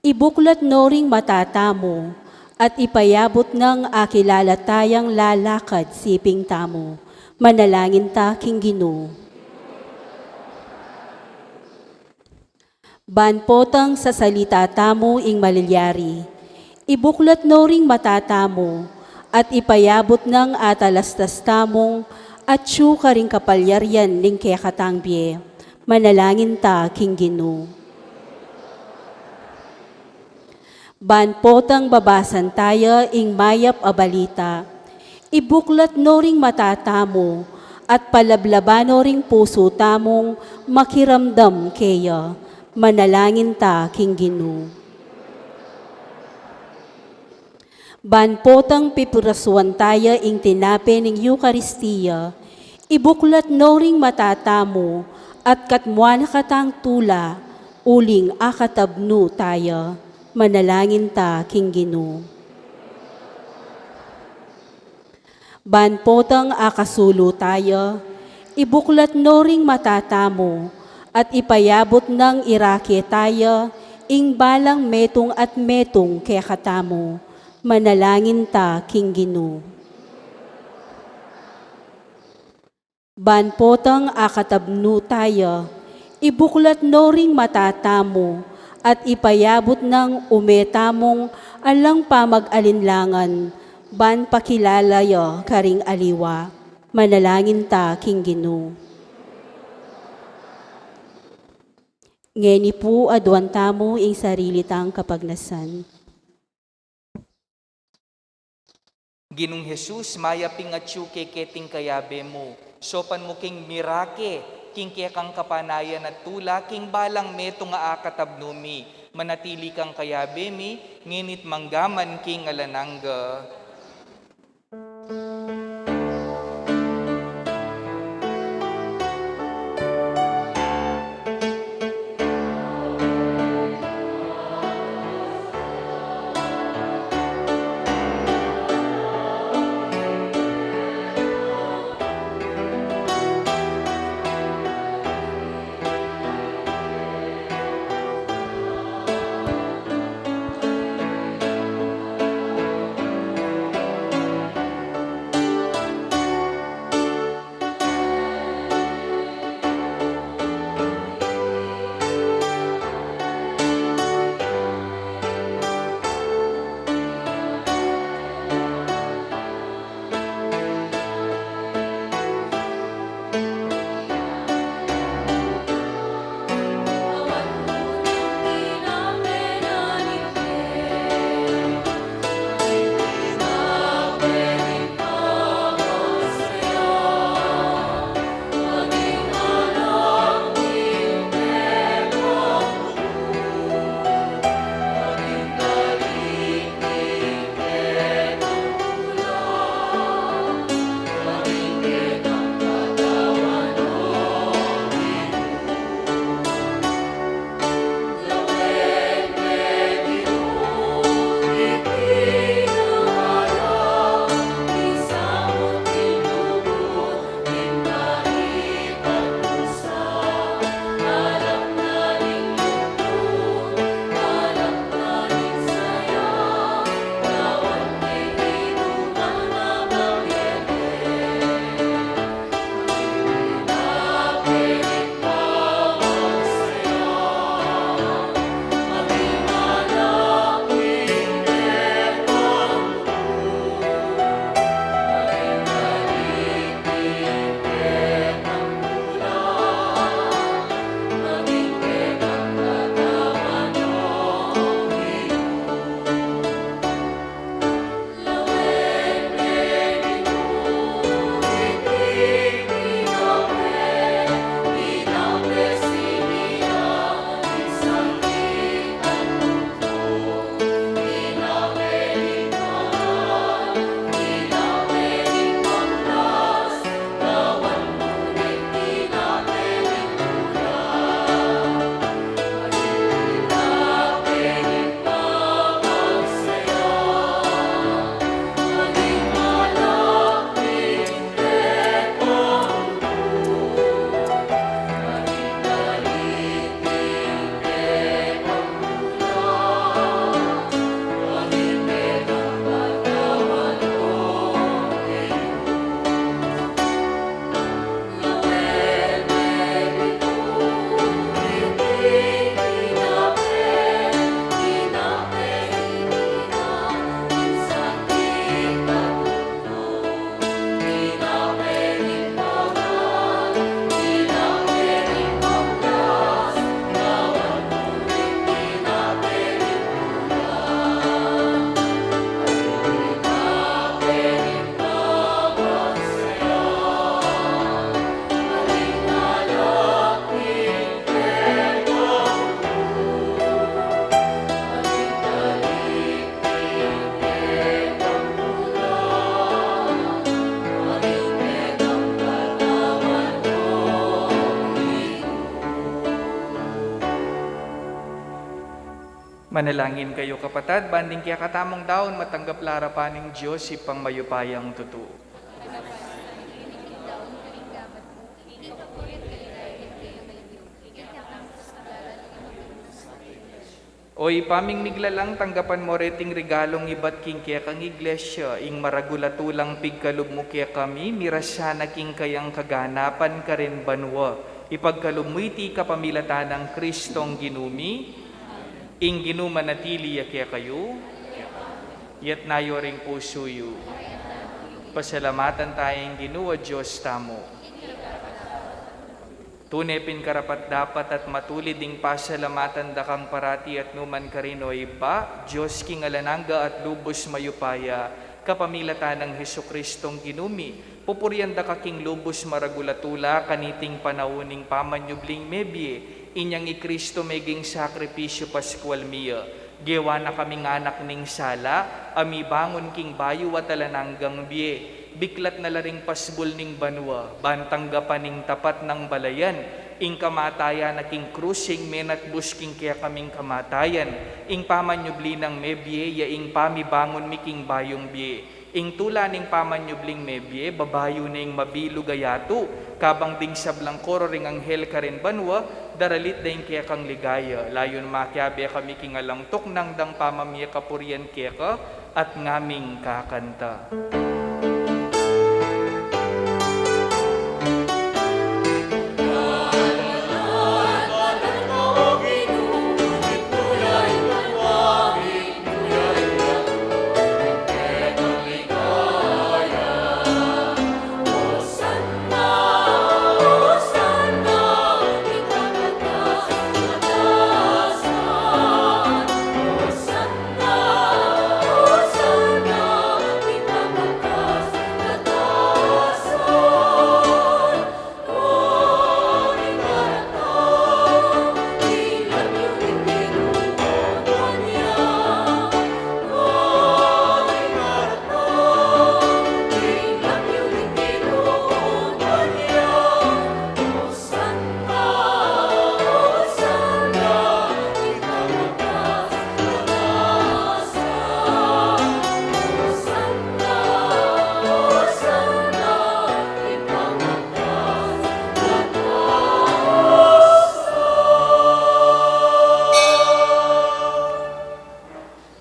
Ibuklat no ring matatamo at ipayabot ng akilala tayang lalakad siping tamo. Manalangin ta king Ginoo. Banpotang sa salita tamo ing malilyari. Ibuklat no ring matatamo at ipayabot ng atalastas tamong at syuka ring kapalyaryan ning kayakatangbye. Manalangin ta king Ginoo. Banpotang babasan tayo ing mayap a balita. Ibuklat no ring matatamo at palablabano ring puso tamong makiramdam kaya. Manalangin ta king Ginoo. Banpotang pipurasuan tayo ing tinape ning Eukaristiya. Ibuklat no ring matatamo at katmuan katang tula uling akatabno tayo. Manalangin ta king Ginoo. Banpotang akasulo tayo, ibuklat no ring matatamo, at ipayabot ng irake tayo, ing balang metong at metong kaya katamo. Manalangin ta king Ginoo. Banpotang akatabno tayo, ibuklat no ring matatamo, at ipayabot ng umetamong alang pamag-alinlangan, ban pakilalayo karing aliwa. Manalangin ta king Ginoo. Ngeni po adwan tamo ing sarili tang kapagnasan. Ginong Jesus, mayaping at syuke keting kayabe mo. Sopan mo king mirake, king kaya kang kapanayan at tula, king balang meto nga akatabnumi, manatili kang kayabemi, nginit manggaman king alanangga. Manalangin kayo kapatad, banding kaya katamong daon matanggap larapaning Diyos ipang mayupayang totoo. Oy, paming miglalang tanggapan mo reting regalong ibat king kaya kang iglesia, ing maragulatulang pigkalub mo kaya kami, mirasana king kayang kaganapan ka rin banwa, ipagkalumuiti kapamilatan ng Kristong ginumi, ing ginumanatili kaya kayo, yat nayoring pusuyo. Pasalamatan tayong ginuwa Diyos tamo. Tunepin karapat dapat at matulid ding pasalamatan dakang parati at numan karinoy ba, Diyos king alanangga at lubos mayupaya, kapamilatan ng Hesukristong ginumi, Pupurianda ka king lubos maragulatula, kaniting panauning pamanyubling mebye, inyang i Kristo meging sakripisyo paskwal miya. Gewa na kaming anak ning sala, ami bangon king bayo atalananggang biye. Biklat na laring pasbol ning banwa, bantanggapan ning tapat ng balayan. Ing kamatayan na king krusing menat busking kaya kaming kamatayan. Ing pamanyubli ng mebye, ya ing pamibangon mi king bayong biye. Ing tula ning pamanyubling mebye, babayo ning mabilo gayato. Kabang ding sablang koro ring anghel ka rin banwa, daralit daing kaya kang ligaya. Layon makyabe kami kingalang tuknang dang pamamya kapurian kaya ka, at ngaming kakanta.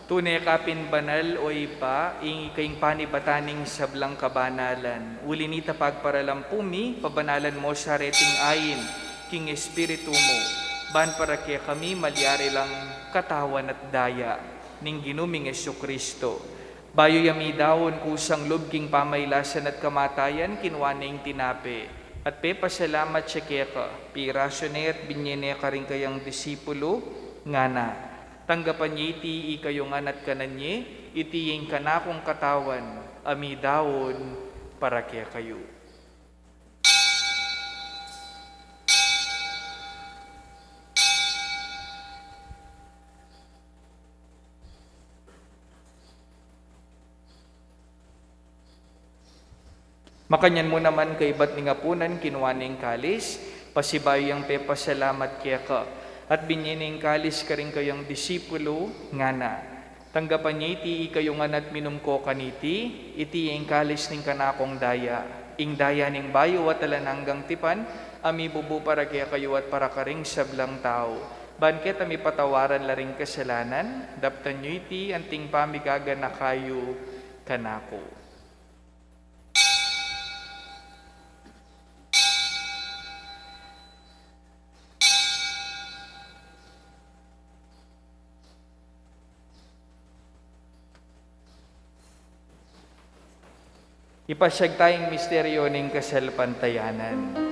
Tunay kapin banal o ipa, ingi kayong panibataning sablang kabanalan. Ulinita pagparalampumi, pabanalan mo sa reting ayin, king espiritu mo. Ban para kaya kami malyari lang katawan at daya, ning ginuming Jesucristo. Bayo yami dawon kusang lubking pamaylasan at kamatayan, kinwaning tinape. At pepasalamat siya kaya ka, pirasyoner at binyene ka rin kayang disipulo, ngana. Tanggapan niya iti ikayong anat kananye, itiyeng kanakong katawan, ami dawon para kaya kayo. Makanyan mo naman kay ba't ni ngapunan kinuwaning kalis, pasibayang pepasalamat kaya ka. At binyining kalis ka rin kayong disipulo, ngana. Tanggapan niya iti ikayong anat minum ko kaniti, iti yung kalis ning kanakong daya. Ing daya ning bayo at talananggang tipan, ami bubu para kaya kayo at para karing sablang tao. Banket ami patawaran laring kasalanan, daptan niyo iti anting pamigaga na kayo kanako. Ipasyag tayong misteryo ng kasalpantayanan.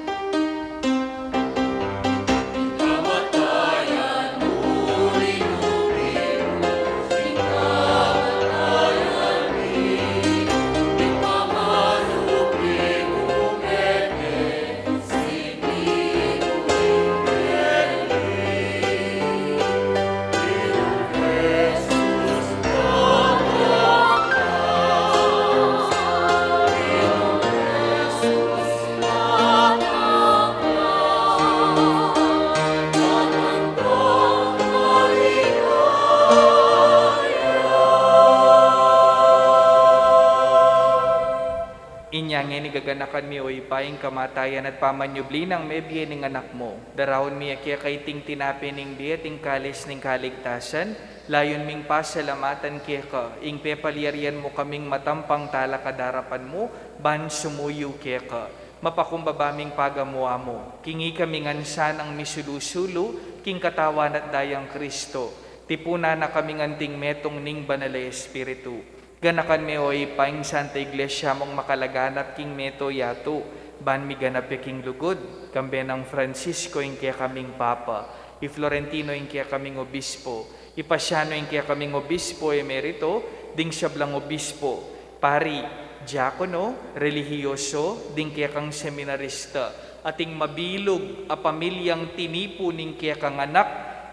Inyangin igaganakan mi o ipaing kamatayan at pamanyubli ng mebye ning anak mo. Darawon mi kaya kay ting tinapi ning biya ting kalis ning kaligtasan. Layon ming pasalamatan kaya ka. Ing pepalyarian mo kaming matampang tala kadarapan mo. Ban sumuyo kaya ka. Mapakumbabaming pagamuha mo. Kingi kaming ansan ang misulusulu. King katawan at dayang Kristo. Tipuna na kaming anting metong ning banalay espiritu. Ganakan mi o ipaing Santa Iglesia mong makalaganap king meto yato, ban mi ganap king lugod, kambe ng Francisco ing kaya kaming Papa, i Florentino ing kaya kaming Obispo, i Pasiano ing kaya kaming Obispo emerito, ding siyablang Obispo, pari, diakono, relihiyoso, ding kaya kang seminarista, ating mabilog a pamilyang tinipo ning kaya kang anak,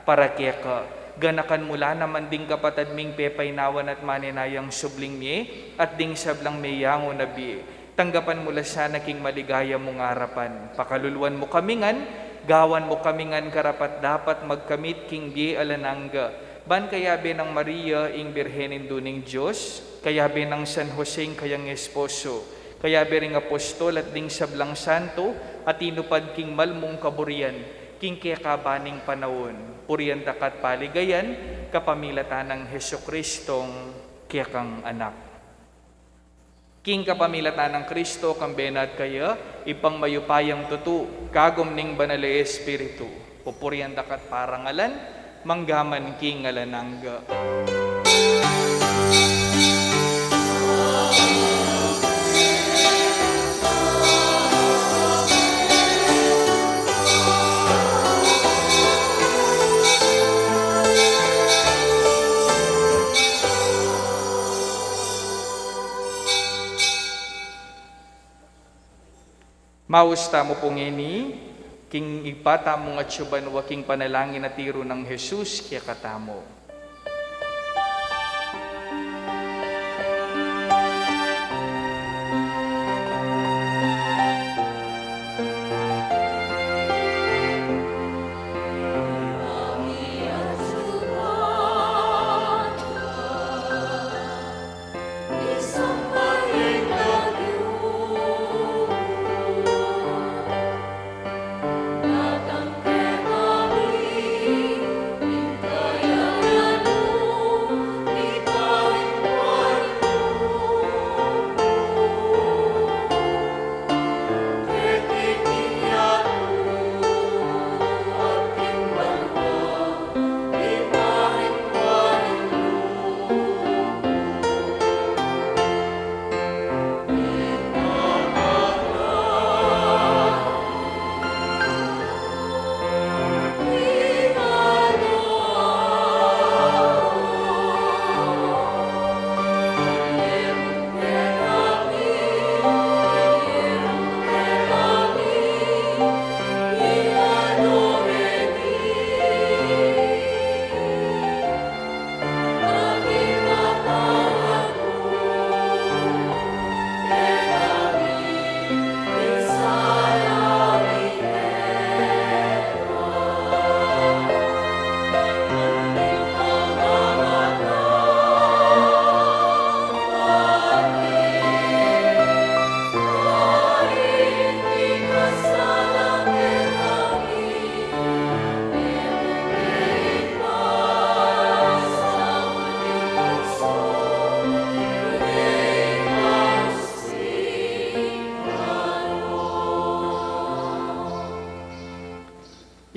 para kaya ka. Ganakan mula naman ding kapatad ming pepaynawan at maninayang subling miye, at ding sablang mayango na biye. Tanggapan mula sana king maligaya mong harapan. Pakaluluan mo kamingan, gawan mo kamingan karapat dapat magkamit king biye alanangga. Ban kayabe ng Maria ing Birhenin duning Diyos, kayabe ng San Jose ing kayang esposo, kayabe ring apostol at ding sablang santo, at inupad king malmong kaburian, king kaya kabaning panahon, puriyan takat paligayan, kapamilatan ng Heso Kristong kaya kang anak. King kapamilatan ng Kristo, kambenat kaya, ipang mayupayang tutu, kagom ning banale Espiritu, pupuriyan takat parangalan, manggaman king alanangga. Mausta mo pong ini, king ipata mong atsuban waking panalangin na tiro ng Jesus kaya katamo.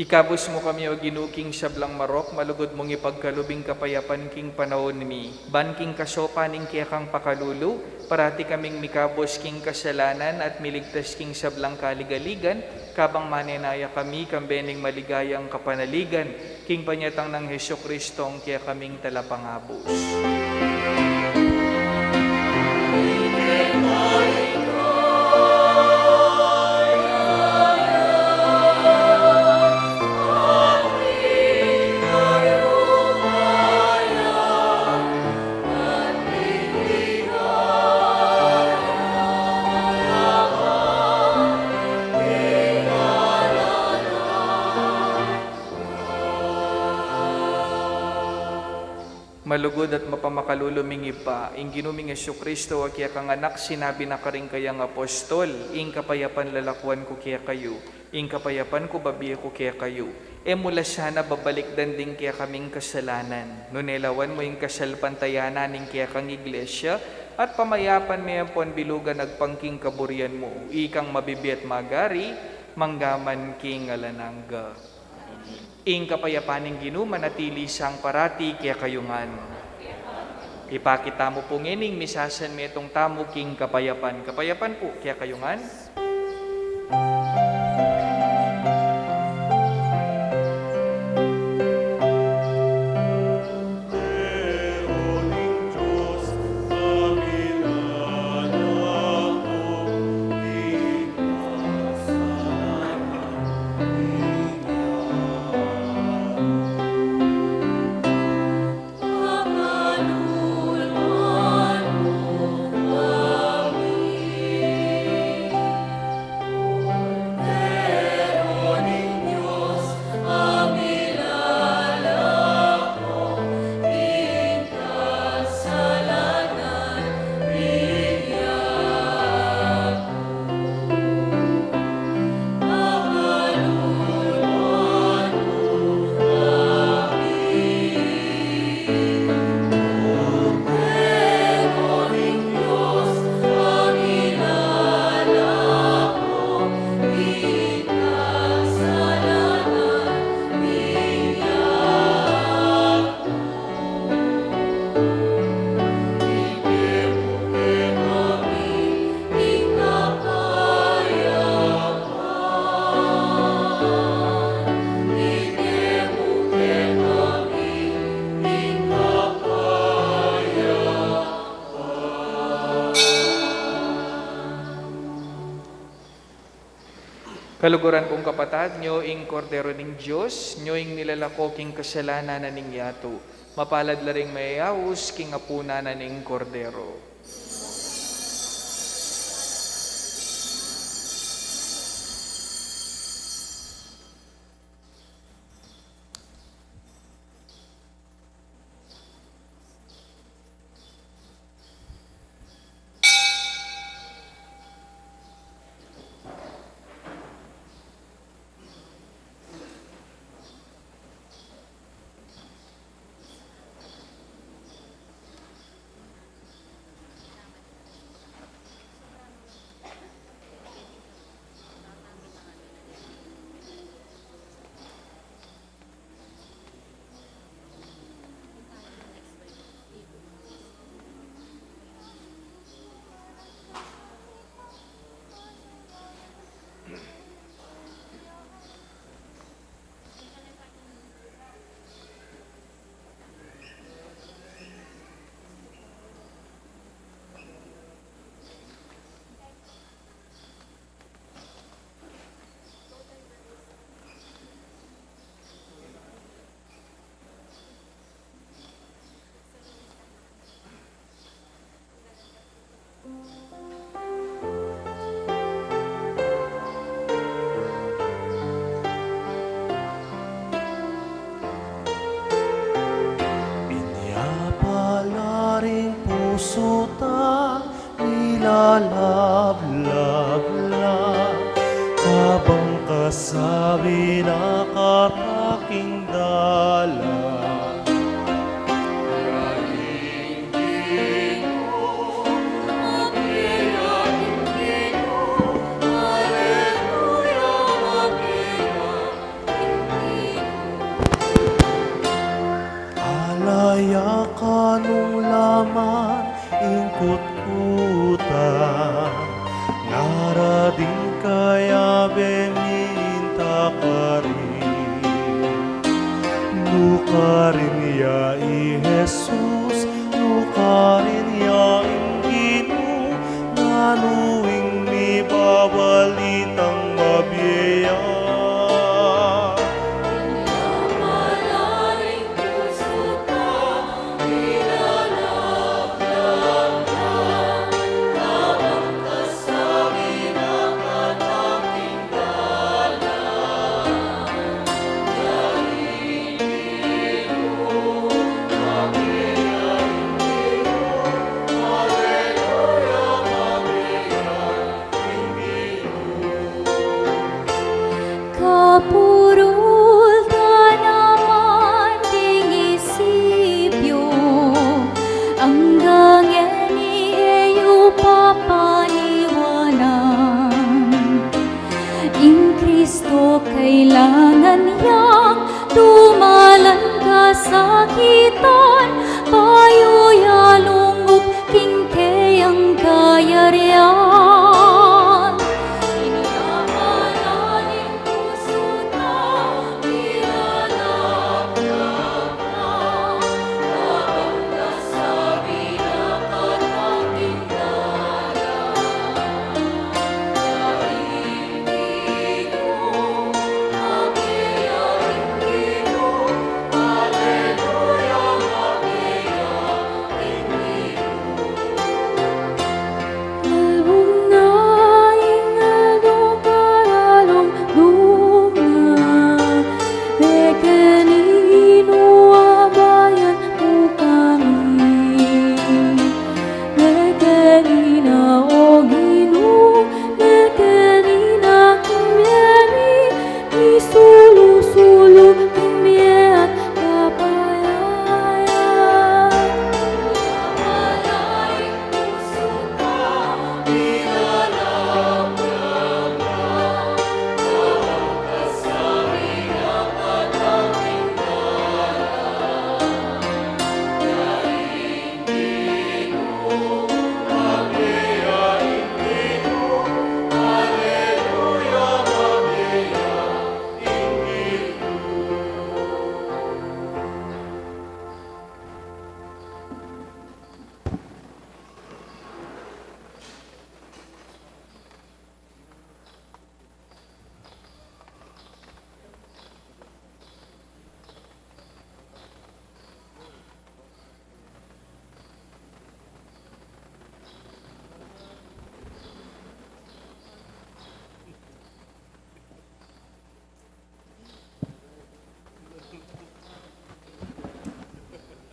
Ikabos mo kami o ginuking sablang marok, malugod mong ipagkalubing kapayapan king panahon mi. Ban king kasopa ning kaya kang pakalulu, parati kaming mikabos king kasalanan at miligtas king sablang kaligaligan, kabang manenaya kami kambening maligayang kapanaligan, king panyatang ng Heso Kristong kaya kaming talapangabos. Malugod at mapamakaluluming ipa, ing ginuming Heso Kristo, kaya kang anak, sinabi na karing kayang apostol, ing kapayapan lalakwan ko kaya kayo, ing kapayapan ko babiya ko kaya kayo. E mula sana babalik danding kaya kaming kasalanan, nunelawan mo ing kasalpantayanan ing kaya kang iglesia, at pamayapan mo yung bilugan nagpangking kaburian mo, ikang mabibi at magari, manggaman king alanangga. Ing kapayapaning ginuman natili sang parati kaya kayungan. Ipakita mo po ngining misasan mo itong tamo king kapayapan. Kapayapan po kaya kayungan. Diyos, Panginoon Kaluguran kong kapatad, nyo ing kordero ning Diyos, nyo ing nilalako king kasalanan na ning yato. Mapalad laring mayayaus king apuna na ning kordero. Inyapalaring puso ta, nilalablab lang, habang kasabi na kataking dala. Alaya ka nung laman, ingkut-kutan, narading kaya beminta ka rin. Luka rin ya i Jesus, luka rin ya inginu, nanuing mi babalitang mabiyaya. Kapurul ka naman ding isipyo, hanggang yani eyo papaniwanan. In Kristo kailangan yang tumalan kasakitan, payo yalungog king kayang kayarian. Hallelujah.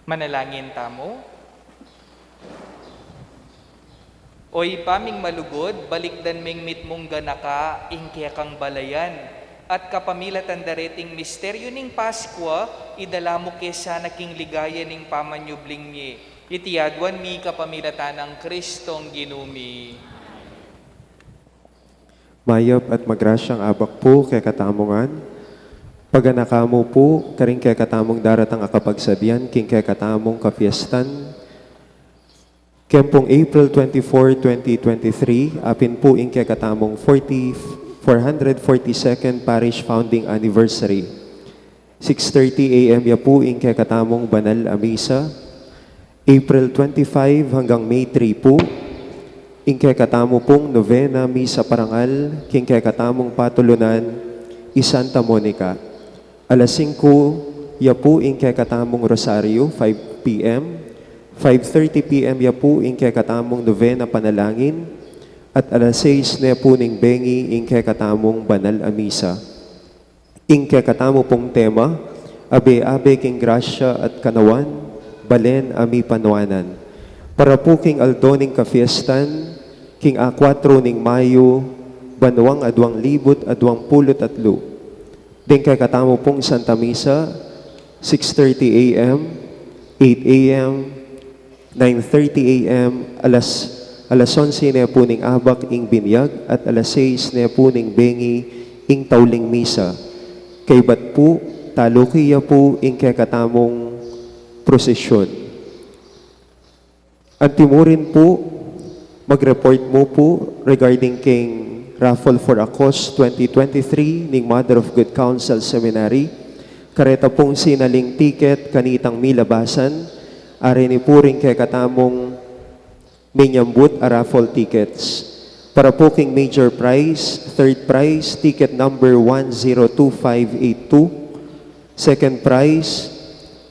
Manalangin tamo. Oy paming malugod, balikdan ming mitmong ganaka, ingkya kang balayan. At kapamilatan dareting misteryo ning Paskwa, idala mo kesa naking ligaya ning pamanyubling ni. Itiadwan mi kapamilatan ng Kristong ginumi. Mayop at magrasyang abak po kay katamongan. Paganaka mo po, karing kay katamong daratang akapagsabihan, king kay katamong kapiestan. Kempong April 24, 2023, apin po ing kay katamong 442nd Parish Founding Anniversary. 6:30 a.m. ya po ing kay katamong banal a misa. April 25 hanggang May 3 po, ing kay katamo pong novena misa parangal, king kay katamong patulunan, Santa Monica. Alas 5, ya po ing kay katamong Rosario, 5 p.m. 5:30 p.m. ya po ing kay katamong novena panalangin. At alas 6 na po ning bengi ing kay katamong banal a misa. Ing kay katamo pong tema, abe-abe king grasya at kanawan, balen ami panwanan. Para po king aldoning kafiestan, king A4 ning Mayo, banwang adwang libot adwang pulot atlo. Ding kay katamo pong Santa Misa, 6:30 a.m., 8 a.m., 9:30 a.m., alas 11 na po ning abak ing binyag at alas 6 na po ning bengi ing tauling misa. Kay bat po, talukiya po ing kay katamong prosesyon. Antimurin po, mag-report mo po regarding king Raffle for a Cause 2023 ning Mother of Good Counsel Seminary. Kareta pong sinaling ticket kanitang milabasan. Ari ni puring kay katamong minyambut a raffle tickets. Para po king major prize, third prize, ticket number 102582. Second prize,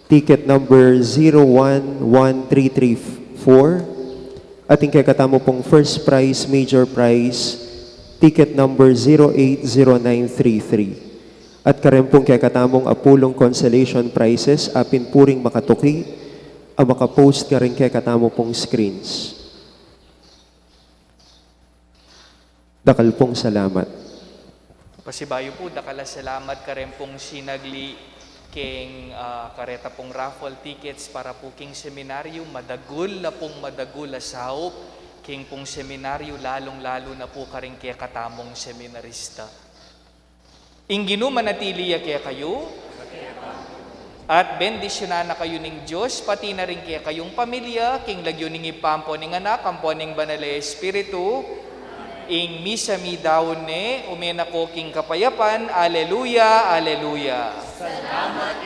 ticket number 011334. At kay katamo pong first prize, major prize, ticket number 080933. At karempong kay katamong apulong consolation prizes, apin puring makatuki, makapost ka rin kay katamo pong screens. Dakal pong salamat. Pasibayo po, dakala salamat karempong sinagli king kareta pong raffle tickets para po king seminaryo, madagul na pong madagul asahop, king pong seminaryo, lalong-lalo na po karing kaya katamong seminarista. Inginu manatiliya kaya kayo, at bendisyonan na kayo ning Diyos, pati na rin kaya kayong pamilya, king lagyo ning ipampo ning anak, kampo ning banale Espiritu, ing misa mi daon ne, umena ko king kapayapan, aleluya, aleluya. Salamat,